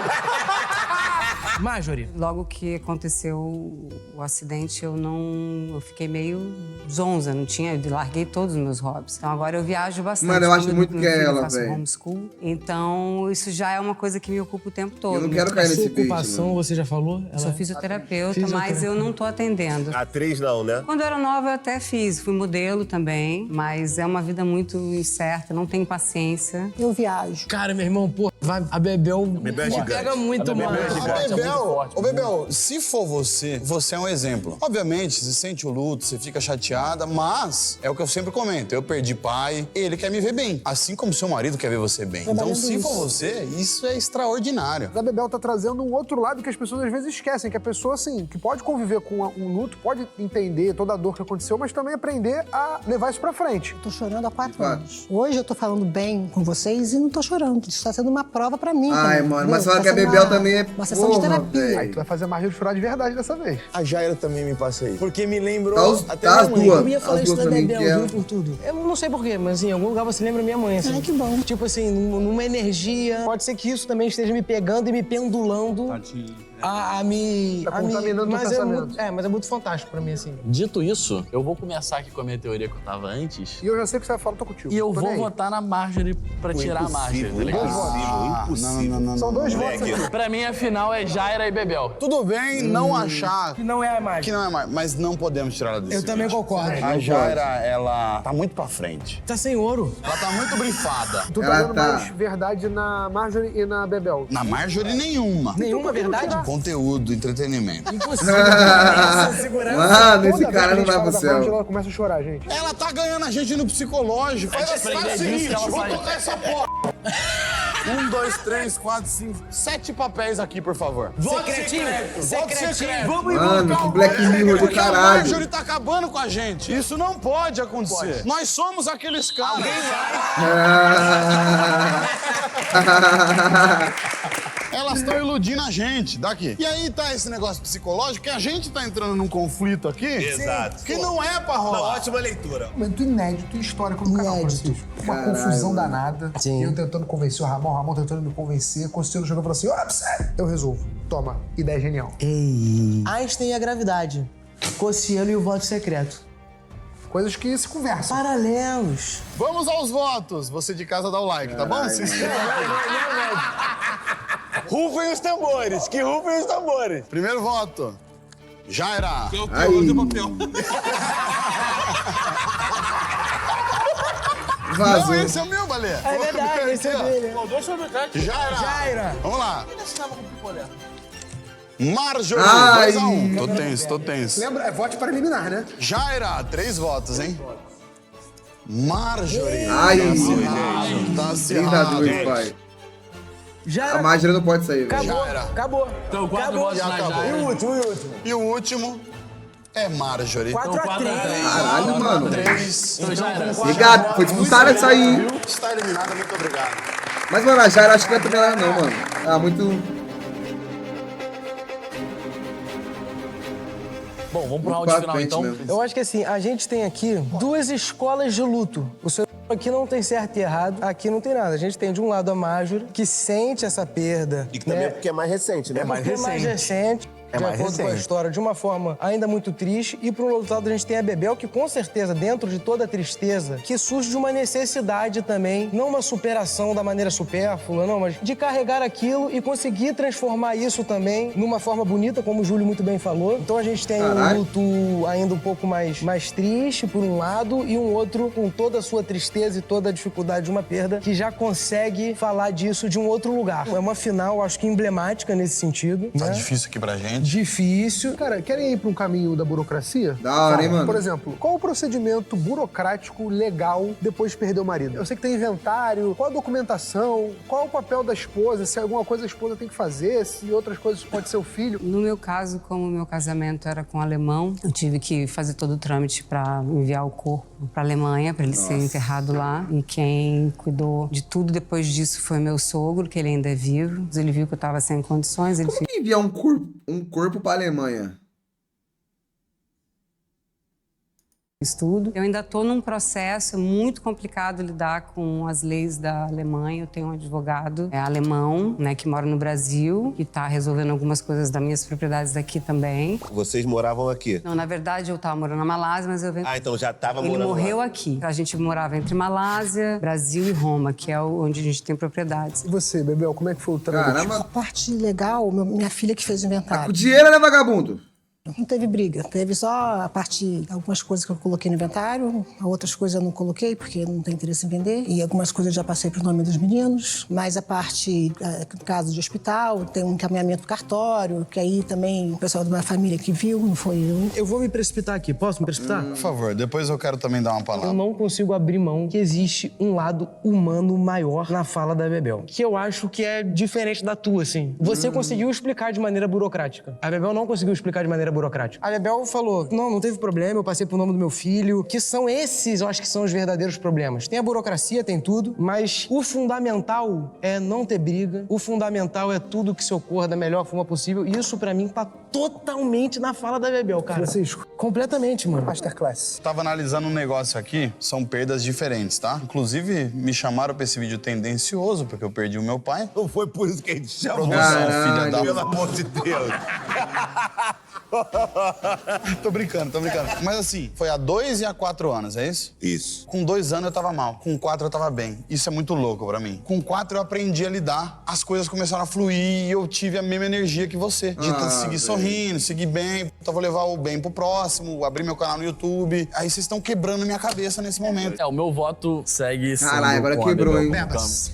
[SPEAKER 3] Marjorie.
[SPEAKER 9] Logo que aconteceu o acidente, eu fiquei meio zonza, eu larguei todos os meus hobbies. Então agora eu viajo bastante.
[SPEAKER 1] Mano, eu acho
[SPEAKER 9] Cuido
[SPEAKER 1] muito
[SPEAKER 9] do
[SPEAKER 1] que
[SPEAKER 9] meu
[SPEAKER 1] é
[SPEAKER 9] filho,
[SPEAKER 1] ela,
[SPEAKER 9] faço
[SPEAKER 1] velho.
[SPEAKER 9] homeschool. Então isso já é uma coisa que me ocupa o tempo todo.
[SPEAKER 1] Eu não quero cair nesse
[SPEAKER 3] Sua
[SPEAKER 1] bait,
[SPEAKER 3] ocupação,
[SPEAKER 1] mano.
[SPEAKER 3] você já falou?
[SPEAKER 9] Eu sou fisioterapeuta, mas eu não tô atendendo.
[SPEAKER 15] Atriz não, né?
[SPEAKER 9] Quando eu era nova, eu até fiz. Fui modelo também, mas é uma vida muito incerta, não tenho paciência.
[SPEAKER 10] Eu viajo.
[SPEAKER 3] Cara, meu irmão, pô, a Bebel
[SPEAKER 15] Bebel é gigante.
[SPEAKER 3] pega muito, mano.
[SPEAKER 5] Ô, Bebel, se for você é um exemplo. Obviamente, você sente o luto, você fica chateada, mas é o que eu sempre comento. Eu perdi pai, ele quer me ver bem. Assim como seu marido quer ver você bem. Então, se for você, isso é extraordinário.
[SPEAKER 2] A Bebel tá trazendo um outro lado que as pessoas às vezes esquecem, que a pessoa, assim, que pode conviver com um luto, pode entender toda a dor que aconteceu, mas também aprender a levar isso pra frente.
[SPEAKER 10] Tô chorando há 4 anos. Hoje eu tô falando bem com vocês e não tô chorando. Isso tá sendo uma prova pra mim.
[SPEAKER 1] Ai,
[SPEAKER 10] também,
[SPEAKER 1] mano,
[SPEAKER 10] entendeu?
[SPEAKER 1] mas fala
[SPEAKER 10] Tá
[SPEAKER 1] que a
[SPEAKER 10] sendo
[SPEAKER 1] Bebel também é
[SPEAKER 10] uma sessão de
[SPEAKER 1] porra,
[SPEAKER 10] terapia.
[SPEAKER 1] velho.
[SPEAKER 2] Aí tu vai fazer a Marjorie chorar de verdade dessa vez.
[SPEAKER 7] A Jaira também me passa aí. Porque me lembrou até
[SPEAKER 1] tá as
[SPEAKER 7] minha mãe.
[SPEAKER 1] duas.
[SPEAKER 3] Eu ia falar
[SPEAKER 1] As
[SPEAKER 3] isso
[SPEAKER 1] duas
[SPEAKER 3] da
[SPEAKER 1] pra mim,
[SPEAKER 3] Bebel,
[SPEAKER 1] que é-
[SPEAKER 3] juro por tudo. Eu não sei porquê, mas assim, em algum lugar você lembra minha mãe, assim.
[SPEAKER 10] Ai, que bom.
[SPEAKER 3] Tipo assim, numa energia. Pode ser que isso também esteja me pegando e me pendulando Tá contaminando o pensamento. Mas é muito fantástico pra mim, assim.
[SPEAKER 6] Dito isso, eu vou começar aqui com a minha teoria que eu tava antes.
[SPEAKER 2] E eu já sei que você vai falar, tô contigo.
[SPEAKER 6] E eu vou votar na Marjorie pra tirar a Marjorie, tá ligado?
[SPEAKER 15] Impossível.
[SPEAKER 5] Não.
[SPEAKER 2] São 2 votos aqui.
[SPEAKER 6] Pra mim, a final é Jaira e Bebel.
[SPEAKER 5] Tudo bem não achar
[SPEAKER 3] Que não é a Marjorie.
[SPEAKER 5] que não é mais, mas não podemos tirar ela desse
[SPEAKER 3] Eu também
[SPEAKER 5] vídeo.
[SPEAKER 3] concordo.
[SPEAKER 5] A Jaira, ela tá muito pra frente.
[SPEAKER 3] Tá sem ouro.
[SPEAKER 5] Ela tá muito brifada.
[SPEAKER 2] Tu tá dando mais verdade na Marjorie e na Bebel.
[SPEAKER 5] Na Marjorie, nenhuma.
[SPEAKER 3] Nenhuma verdade?
[SPEAKER 5] Conteúdo, entretenimento.
[SPEAKER 3] Impossível.
[SPEAKER 1] Mano, esse cara não vai pro céu.
[SPEAKER 2] Ela começa a chorar, gente.
[SPEAKER 5] Ela tá ganhando a gente no psicológico. Faz o seguinte, vou tocar essa porra. 1, 2, 3, 4, 5, 7 papéis aqui, por favor.
[SPEAKER 3] Secretinho.
[SPEAKER 5] Voto secreto.
[SPEAKER 3] Vamos
[SPEAKER 1] Mano, que Black Mirror do
[SPEAKER 5] Porque a
[SPEAKER 1] caralho.
[SPEAKER 5] Marjorie tá acabando com a gente. Isso não pode acontecer. Nós somos aqueles caras. Elas estão iludindo a gente, daqui. E aí tá esse negócio psicológico que a gente tá entrando num conflito aqui.
[SPEAKER 15] Exato.
[SPEAKER 5] Que não é pra rolar.
[SPEAKER 15] Uma ótima leitura.
[SPEAKER 2] Momento inédito e histórico no canal, Francisco. Uma confusão danada.
[SPEAKER 3] Sim.
[SPEAKER 2] Eu tentando convencer o Ramon tentando me convencer. Conselho chegou e falou assim, sério, eu resolvo. Toma, ideia genial.
[SPEAKER 3] Einstein e a gravidade. Cossielo e o voto secreto.
[SPEAKER 2] Coisas que se conversam.
[SPEAKER 3] Paralelos.
[SPEAKER 5] Vamos aos votos. Você de casa dá o like, tá bom? Se inscreva.
[SPEAKER 7] Rufem os tambores, que rufem os tambores.
[SPEAKER 5] Primeiro voto. Jaira.
[SPEAKER 1] Vazou.
[SPEAKER 5] Não, esse é o meu, Balé.
[SPEAKER 3] É verdade, esse é dele.
[SPEAKER 5] Jaira. Vamos lá. Marjorie,
[SPEAKER 1] Ai.
[SPEAKER 5] 2-1. Tô tenso.
[SPEAKER 2] Lembra, voto para eliminar, né?
[SPEAKER 5] Jaira, 3 votos, hein? Marjorie.
[SPEAKER 1] Ai.
[SPEAKER 5] Tá
[SPEAKER 1] Eita
[SPEAKER 5] acirrado.
[SPEAKER 1] doido, pai.
[SPEAKER 3] Já
[SPEAKER 1] A Marjorie não pode sair, velho.
[SPEAKER 3] acabou.
[SPEAKER 5] Jaira.
[SPEAKER 3] Acabou.
[SPEAKER 6] Então, 4 votos
[SPEAKER 5] Já
[SPEAKER 6] na
[SPEAKER 5] acabou.
[SPEAKER 6] Jaira.
[SPEAKER 5] E o último é Marjorie.
[SPEAKER 3] 4-3.
[SPEAKER 1] Caralho, mano.
[SPEAKER 5] 3.
[SPEAKER 6] Então, Jaira.
[SPEAKER 1] Obrigado, foi disputada essa aí, hein?
[SPEAKER 5] Está eliminada, muito obrigado.
[SPEAKER 1] Mas, mano, a Jaira acho que não é primeira não, mano. Ah, muito...
[SPEAKER 6] Bom, vamos pro round
[SPEAKER 1] Pra
[SPEAKER 6] final,
[SPEAKER 1] frente
[SPEAKER 6] então.
[SPEAKER 1] mesmo.
[SPEAKER 3] Eu acho que assim, a gente tem aqui 2 escolas de luto. O seu aqui não tem certo e errado, aqui não tem nada. A gente tem de um lado a Marjorie, que sente essa perda.
[SPEAKER 15] E que também é porque é mais recente, né?
[SPEAKER 3] É mais recente. De acordo com a história, de uma forma ainda muito triste. E pro outro lado a gente tem a Bebel, que com certeza, dentro de toda a tristeza, que surge de uma necessidade também, não uma superação da maneira supérflua, não, mas de carregar aquilo e conseguir transformar isso também numa forma bonita, como o Júlio muito bem falou. Então a gente tem um luto ainda um pouco mais triste, por um lado, e um outro com toda a sua tristeza e toda a dificuldade de uma perda, que já consegue falar disso de um outro lugar. É uma final, acho que emblemática nesse sentido.
[SPEAKER 5] Tá
[SPEAKER 3] né?
[SPEAKER 5] difícil aqui pra gente.
[SPEAKER 2] Difícil. Cara, querem ir para um caminho da burocracia?
[SPEAKER 1] Da hora, hein, mano?
[SPEAKER 2] Por exemplo, qual o procedimento burocrático legal depois de perder o marido? Eu sei que tem inventário, qual a documentação, qual o papel da esposa, se alguma coisa a esposa tem que fazer, se outras coisas pode ser o filho.
[SPEAKER 9] No meu caso, como o meu casamento era com um alemão, eu tive que fazer todo o trâmite para enviar o corpo para Alemanha, para ele ser enterrado lá. E quem cuidou de tudo depois disso foi meu sogro, que ele ainda é vivo. Ele viu que eu estava sem condições. Ele
[SPEAKER 1] Como que enviar um corpo pra Alemanha?
[SPEAKER 9] Tudo. Eu ainda estou num processo muito complicado lidar com as leis da Alemanha. Eu tenho um advogado alemão, né, que mora no Brasil, que está resolvendo algumas coisas das minhas propriedades daqui também.
[SPEAKER 15] Vocês moravam aqui?
[SPEAKER 9] Não, na verdade eu estava morando na Malásia, mas eu venho...
[SPEAKER 15] Ah, então já estava
[SPEAKER 9] Ele
[SPEAKER 15] morando
[SPEAKER 9] morreu
[SPEAKER 15] lá.
[SPEAKER 9] aqui. A gente morava entre Malásia, Brasil e Roma, que é onde a gente tem propriedades.
[SPEAKER 2] E você, Bebel, como é que foi o trâmite?
[SPEAKER 1] Caramba.
[SPEAKER 10] A parte legal, minha filha que fez o
[SPEAKER 1] Tá
[SPEAKER 10] inventário.
[SPEAKER 1] com dinheiro, né, vagabundo?
[SPEAKER 10] Não teve briga, teve só a parte, algumas coisas que eu coloquei no inventário, outras coisas eu não coloquei porque não tem interesse em vender, e algumas coisas eu já passei pro nome dos meninos, mas a parte, no caso de hospital, tem um encaminhamento pro cartório, que aí também o pessoal da minha família que viu, não foi eu.
[SPEAKER 3] Eu vou me precipitar aqui, posso me precipitar?
[SPEAKER 5] Por favor, depois eu quero também dar uma
[SPEAKER 3] Eu
[SPEAKER 5] palavra.
[SPEAKER 3] não consigo abrir mão que existe um lado humano maior na fala da Bebel, que eu acho que é diferente da tua, assim. Você conseguiu explicar de maneira burocrática. A Bebel não conseguiu explicar de maneira burocrática. burocrático. A Bebel falou, não teve problema, eu passei pro nome do meu filho, que são esses, eu acho que são os verdadeiros problemas. Tem a burocracia, tem tudo, mas o fundamental é não ter briga, o fundamental é tudo que se ocorra da melhor forma possível, e isso pra mim tá totalmente na fala da Bebel, cara.
[SPEAKER 2] Francisco.
[SPEAKER 3] Completamente, mano.
[SPEAKER 2] Masterclass.
[SPEAKER 5] Tava analisando um negócio aqui, são perdas diferentes, tá? Inclusive, me chamaram pra esse vídeo tendencioso, porque eu perdi o meu pai.
[SPEAKER 15] Não foi por isso que a gente chamou.
[SPEAKER 5] Produção, filha da...
[SPEAKER 15] Pelo amor de Deus.
[SPEAKER 5] Tô brincando. Mas assim, foi há 2 e há 4 anos, é isso?
[SPEAKER 15] Isso.
[SPEAKER 5] Com 2 anos eu tava mal, com 4 eu tava bem. Isso é muito louco pra mim. Com 4 eu aprendi a lidar, as coisas começaram a fluir e eu tive a mesma energia que você. De seguir sorrindo, seguir bem, vou levar o bem pro próximo, abrir meu canal no YouTube. Aí vocês estão quebrando minha cabeça nesse momento.
[SPEAKER 6] O meu voto segue sendo
[SPEAKER 1] agora
[SPEAKER 6] com
[SPEAKER 1] quebrou,
[SPEAKER 6] a
[SPEAKER 1] hein?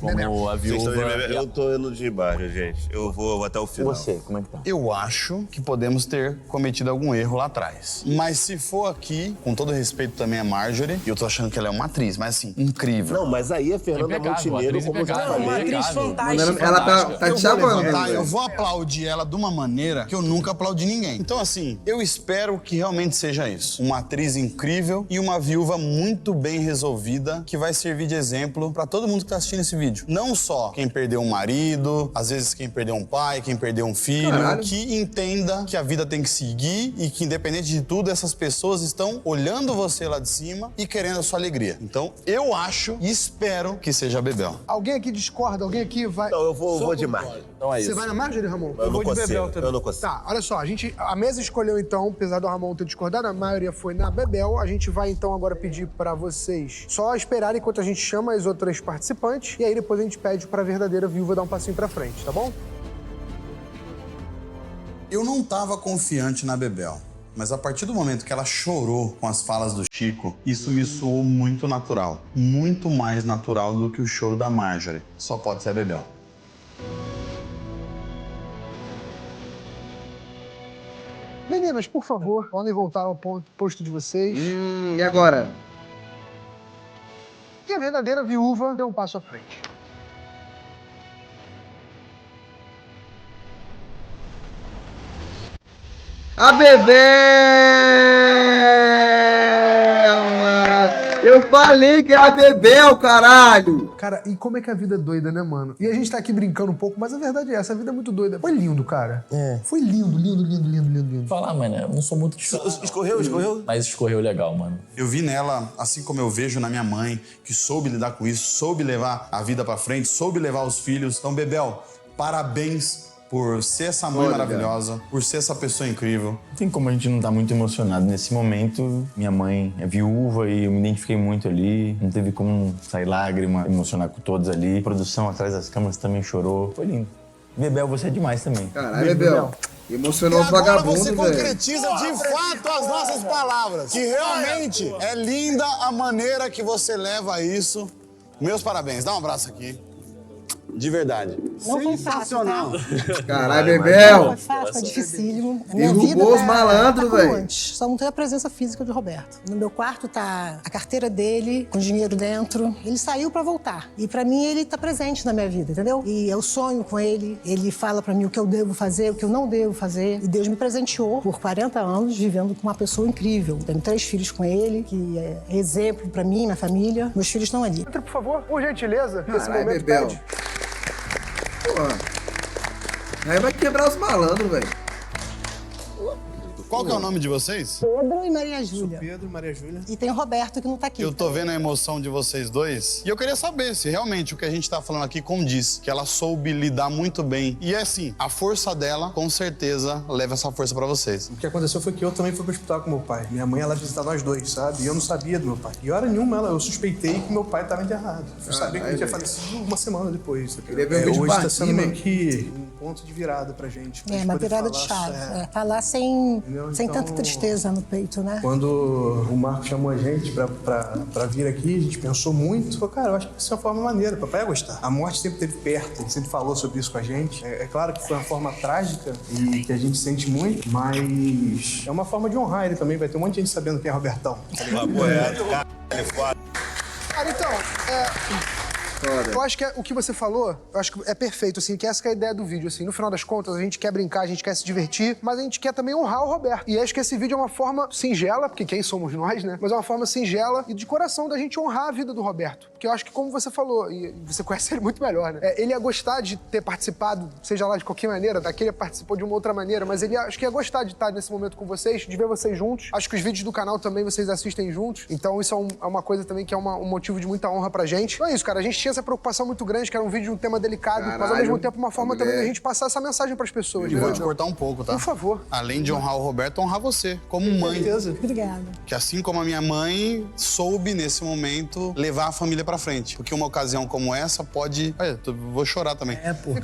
[SPEAKER 6] como a viúva.
[SPEAKER 15] Eu tô indo de baixo, gente. Eu vou até o final.
[SPEAKER 6] Você, como é que tá?
[SPEAKER 5] Eu acho que podemos ter cometido algum erro lá atrás. Mas se for aqui, com todo respeito também a Marjorie, e eu tô achando que ela é uma atriz, mas assim, incrível.
[SPEAKER 15] Não, mas aí a Fernanda Montenegro, como eu já falei...
[SPEAKER 3] Uma atriz fantástica.
[SPEAKER 1] Ela tá te chamando.
[SPEAKER 5] Eu vou aplaudir ela de uma maneira que eu nunca aplaudi ninguém. Então, assim, eu espero que realmente seja isso. Uma atriz incrível e uma viúva muito bem resolvida que vai servir de exemplo pra todo mundo que tá assistindo esse vídeo. Não só quem perdeu um marido, às vezes quem perdeu um pai, quem perdeu um filho, que entenda que a vida tem que seguir e que, independente de tudo, essas pessoas estão olhando você lá de cima e querendo a sua alegria. Então, eu acho e espero que seja a Bebel.
[SPEAKER 2] Alguém aqui discorda? Alguém aqui vai...
[SPEAKER 15] Não, eu vou de Marjorie.
[SPEAKER 6] Então é isso.
[SPEAKER 2] Você vai na Marjorie, Ramon?
[SPEAKER 15] Eu
[SPEAKER 2] vou
[SPEAKER 15] não
[SPEAKER 2] de Bebel também.
[SPEAKER 15] Eu não consigo.
[SPEAKER 2] Tá, olha só, a mesa escolheu então, apesar do Ramon ter discordado, a maioria foi na Bebel. A gente vai então agora pedir pra vocês só esperarem enquanto a gente chama as outras participantes e aí depois a gente pede pra verdadeira viúva dar um passinho pra frente, tá bom?
[SPEAKER 5] Eu não tava confiante na Bebel. Mas a partir do momento que ela chorou com as falas do Chico, isso me soou muito natural. Muito mais natural do que o choro da Marjorie. Só pode ser a Bebel.
[SPEAKER 2] Meninas, por favor, podem voltar ao posto de vocês.
[SPEAKER 1] E agora?
[SPEAKER 2] E a verdadeira viúva deu um passo à frente.
[SPEAKER 1] A Bebel! Eu falei que era a Bebel, caralho!
[SPEAKER 2] Cara, e como é que a vida é doida, né, mano? E a gente tá aqui brincando um pouco, mas a verdade é essa, a vida é muito doida. Foi lindo, cara. Foi lindo.
[SPEAKER 6] Falar, mano, eu não sou muito difícil.
[SPEAKER 15] Escorreu?
[SPEAKER 6] Mas escorreu legal, mano.
[SPEAKER 5] Eu vi nela, assim como eu vejo na minha mãe, que soube lidar com isso, soube levar a vida pra frente, soube levar os filhos. Então, Bebel, parabéns por ser essa mãe maravilhosa, por ser essa pessoa incrível.
[SPEAKER 16] Não tem como a gente não estar muito emocionado nesse momento. Minha mãe é viúva e eu me identifiquei muito ali. Não teve como sair lágrima, emocionar com todos ali. A produção atrás das câmeras também chorou. Foi lindo. Bebel, você é demais também.
[SPEAKER 1] Caralho, Bebel. Emocionou os vagabundos, velho.
[SPEAKER 5] Você concretiza de fato as nossas palavras. Que realmente é linda a maneira que você leva isso. Meus parabéns. Dá um abraço aqui. De verdade.
[SPEAKER 10] Não foi fácil, tá?
[SPEAKER 1] Caralho, Bebel.
[SPEAKER 10] Não foi fácil, foi dificílimo.
[SPEAKER 1] Derrubou os malandros, velho.
[SPEAKER 10] Só não tem a presença física de Roberto. No meu quarto tá a carteira dele, com dinheiro dentro. Ele saiu pra voltar. E pra mim, ele tá presente na minha vida, entendeu? E eu sonho com ele. Ele fala pra mim o que eu devo fazer, o que eu não devo fazer. E Deus me presenteou por 40 anos vivendo com uma pessoa incrível. Tenho 3 filhos com ele, que é exemplo pra mim, minha família. Meus filhos estão ali.
[SPEAKER 2] Entra, por favor, por gentileza. Esse
[SPEAKER 1] Caralho,
[SPEAKER 2] momento
[SPEAKER 1] Bebel.
[SPEAKER 2] pede.
[SPEAKER 1] Pô, aí vai quebrar os malandros, velho.
[SPEAKER 5] Qual que é o nome de vocês?
[SPEAKER 10] Pedro e Maria Júlia.
[SPEAKER 2] Pedro e Maria Júlia.
[SPEAKER 10] E tem o Roberto, que não tá aqui.
[SPEAKER 5] Eu tô vendo a emoção de vocês dois. E eu queria saber se realmente o que a gente tá falando aqui condiz. Que ela soube lidar muito bem. E é assim, a força dela, com certeza, leva essa força pra vocês.
[SPEAKER 2] O que aconteceu foi que eu também fui pro hospital com meu pai. Minha mãe, ela visitar nós dois, sabe? E eu não sabia do meu pai. E hora nenhuma, eu suspeitei que meu pai tava enterrado. Eu sabia que ele tinha falecido uma semana depois. Hoje tá sendo meio que um ponto de virada pra gente. Pra gente
[SPEAKER 10] uma
[SPEAKER 2] poder
[SPEAKER 10] virada de
[SPEAKER 2] falar,
[SPEAKER 10] chave. Falar sem
[SPEAKER 2] Então,
[SPEAKER 10] tanta tristeza no peito, né?
[SPEAKER 2] Quando o Marco chamou a gente pra vir aqui, a gente pensou muito. Falou, cara, eu acho que isso é uma forma maneira, papai ia gostar. A morte sempre esteve perto, ele sempre falou sobre isso com a gente. É claro que foi uma forma trágica e que a gente sente muito, mas é uma forma de honrar ele também. Vai ter um monte de gente sabendo quem é Robertão.
[SPEAKER 15] Papo reto, cara, é foda.
[SPEAKER 2] Cara, então, Eu acho que o que você falou, eu acho que é perfeito, assim, que essa que é a ideia do vídeo, assim. No final das contas, a gente quer brincar, a gente quer se divertir, mas a gente quer também honrar o Roberto. E acho que esse vídeo é uma forma singela, porque quem somos nós, né? Mas é uma forma singela e de coração da gente honrar a vida do Roberto. Porque eu acho que, como você falou, e você conhece ele muito melhor, né? Ele ia gostar de ter participado, seja lá de qualquer maneira, daquele participou de uma outra maneira, mas ele acho que ia gostar de estar nesse momento com vocês, de ver vocês juntos. Acho que os vídeos do canal também vocês assistem juntos. Então isso é uma coisa também que é um motivo de muita honra pra gente. Então é isso, cara. A gente tinha essa preocupação muito grande, que era um vídeo de um tema delicado, mas ao mesmo tempo uma forma também da gente passar essa mensagem pras pessoas.
[SPEAKER 5] E vou te cortar um pouco, tá?
[SPEAKER 2] Por favor.
[SPEAKER 5] Além de honrar o Roberto, honrar você, como mãe.
[SPEAKER 10] Obrigada.
[SPEAKER 5] Que assim como a minha mãe soube, nesse momento, levar a família pra frente. Porque uma ocasião como essa pode... Olha, vou chorar também.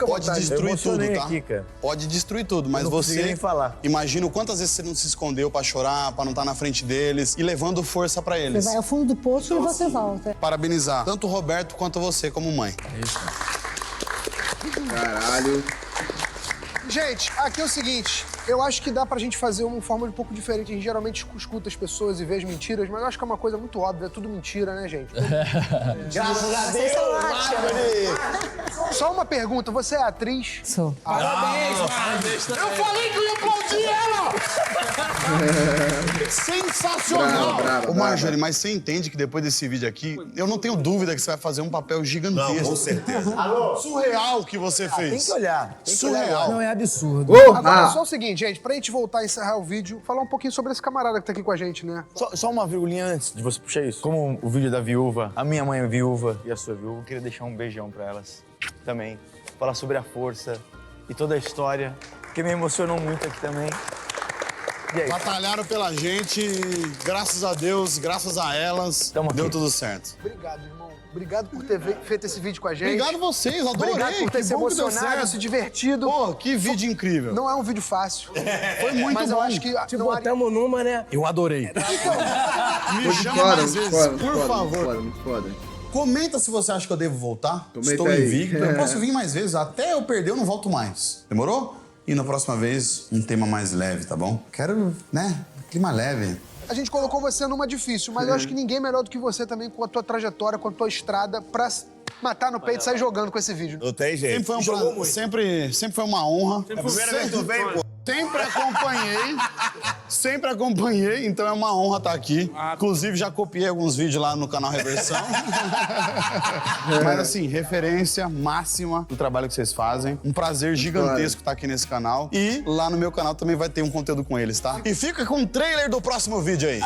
[SPEAKER 5] Pode destruir tudo, tá?
[SPEAKER 16] Aqui, cara.
[SPEAKER 5] Pode destruir tudo, mas você...
[SPEAKER 16] Nem falar.
[SPEAKER 5] Imagina o quantas vezes você não se escondeu pra chorar, pra não estar na frente deles e levando força pra eles.
[SPEAKER 10] Você vai ao fundo do poço e você volta.
[SPEAKER 5] Parabenizar tanto o Roberto quanto você como mãe.
[SPEAKER 6] É isso.
[SPEAKER 1] Caralho.
[SPEAKER 2] Gente, aqui é o seguinte, eu acho que dá pra gente fazer uma forma um pouco diferente. A gente geralmente escuta as pessoas e vê as mentiras, mas eu acho que é uma coisa muito óbvia, é tudo mentira, né, gente?
[SPEAKER 7] Graças a Deus,
[SPEAKER 2] Só uma pergunta, você é atriz?
[SPEAKER 3] Sou.
[SPEAKER 2] Parabéns,
[SPEAKER 5] Eu falei que eu ia aplaudir ela! Sensacional! Ô, Marjorie, mas você entende que depois desse vídeo aqui, eu não tenho dúvida que você vai fazer um papel gigantesco.
[SPEAKER 15] Não, com certeza.
[SPEAKER 7] Alô?
[SPEAKER 5] Surreal o que você fez.
[SPEAKER 7] Tem que olhar.
[SPEAKER 5] Surreal.
[SPEAKER 3] Não, é absurdo.
[SPEAKER 2] Agora, só o seguinte, gente, pra gente voltar a encerrar o vídeo, falar um pouquinho sobre esse camarada que tá aqui com a gente, né?
[SPEAKER 16] Só uma virgulinha antes de você puxar isso. Como o vídeo da viúva, a minha mãe é viúva e a sua viúva, eu queria deixar um beijão pra elas também. Falar sobre a força e toda a história, que me emocionou muito aqui também.
[SPEAKER 5] Batalharam pela gente e, graças a Deus, graças a elas, deu tudo certo.
[SPEAKER 2] Obrigado, irmão. Obrigado por ter feito esse vídeo com a gente.
[SPEAKER 5] Obrigado vocês, adorei.
[SPEAKER 2] Obrigado por ter
[SPEAKER 5] Que
[SPEAKER 2] se
[SPEAKER 5] bom que deu
[SPEAKER 2] emocionado,
[SPEAKER 5] certo.
[SPEAKER 2] se divertido.
[SPEAKER 5] Pô, que vídeo incrível.
[SPEAKER 2] Não é um vídeo fácil.
[SPEAKER 5] Foi muito
[SPEAKER 2] mas
[SPEAKER 5] bom.
[SPEAKER 2] eu acho que...
[SPEAKER 3] Te botamos numa, né?
[SPEAKER 6] Eu adorei.
[SPEAKER 5] Me chama mais vezes, por favor.
[SPEAKER 1] Muito foda.
[SPEAKER 5] Comenta se você acha que eu devo voltar.
[SPEAKER 1] Comenta
[SPEAKER 5] Estou
[SPEAKER 1] aí.
[SPEAKER 5] invicto. Eu posso vir mais vezes. Até eu perder, eu não volto mais. Demorou? E na próxima vez, um tema mais leve, tá bom? Quero, né? Clima leve.
[SPEAKER 2] A gente colocou você numa difícil, mas eu acho que ninguém melhor do que você também com a tua trajetória, com a tua estrada, pra matar no peito e sair jogando com esse vídeo.
[SPEAKER 15] Não tem jeito.
[SPEAKER 5] Sempre foi uma honra.
[SPEAKER 15] É a primeira vez que tu vem, pô.
[SPEAKER 5] Sempre acompanhei, então é uma honra estar aqui. Inclusive, já copiei alguns vídeos lá no canal Reversão. Mas assim, referência máxima do trabalho que vocês fazem. Um prazer gigantesco estar aqui nesse canal. E lá no meu canal também vai ter um conteúdo com eles, tá? E fica com o trailer do próximo vídeo aí.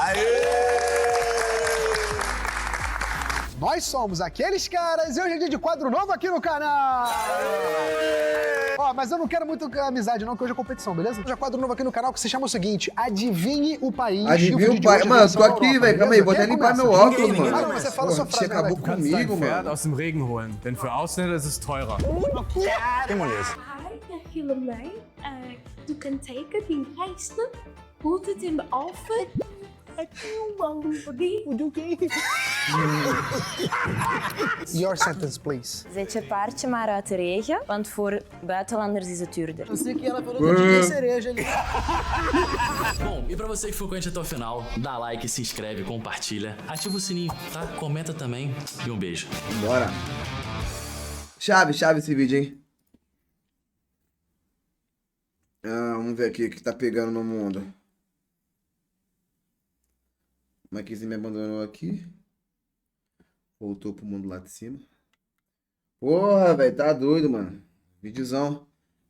[SPEAKER 2] Nós somos Aqueles Caras e hoje é dia de quadro novo aqui no canal! Ó, mas eu não quero muito amizade não, que hoje é competição, beleza? Hoje é quadro novo aqui no canal que se chama o seguinte, Adivinhe o País.
[SPEAKER 1] Adivinhe o país. Mano, eu tô aqui, velho, calma aí, vou até limpar meu óculos, mano.
[SPEAKER 2] Ah, não, você fala sua frase.
[SPEAKER 1] Você acabou comigo, mano.
[SPEAKER 17] aus dem Regen holen, denn für Ausländer ist es teurer.
[SPEAKER 5] Que moleza.
[SPEAKER 18] Hi, Guilherme. Du kan take din pasta, put it in the oven.
[SPEAKER 2] Your sentence, please.
[SPEAKER 19] Zet je paardje maar uit de regen, want voor buitenlanders is het duurder.
[SPEAKER 3] Eu sei que ela falou que tinha cereja ali.
[SPEAKER 6] Bom, e pra você que ficou com a gente até o final, dá like, se inscreve, compartilha, ativa o sininho, tá? Comenta também e um beijo.
[SPEAKER 1] Bora. Chave esse vídeo, hein? Vamos ver aqui o que tá pegando no mundo. O Maquizinho me abandonou aqui. Voltou pro mundo lá de cima. Porra, velho, tá doido, mano. Videozão.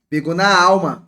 [SPEAKER 1] Pegou na alma.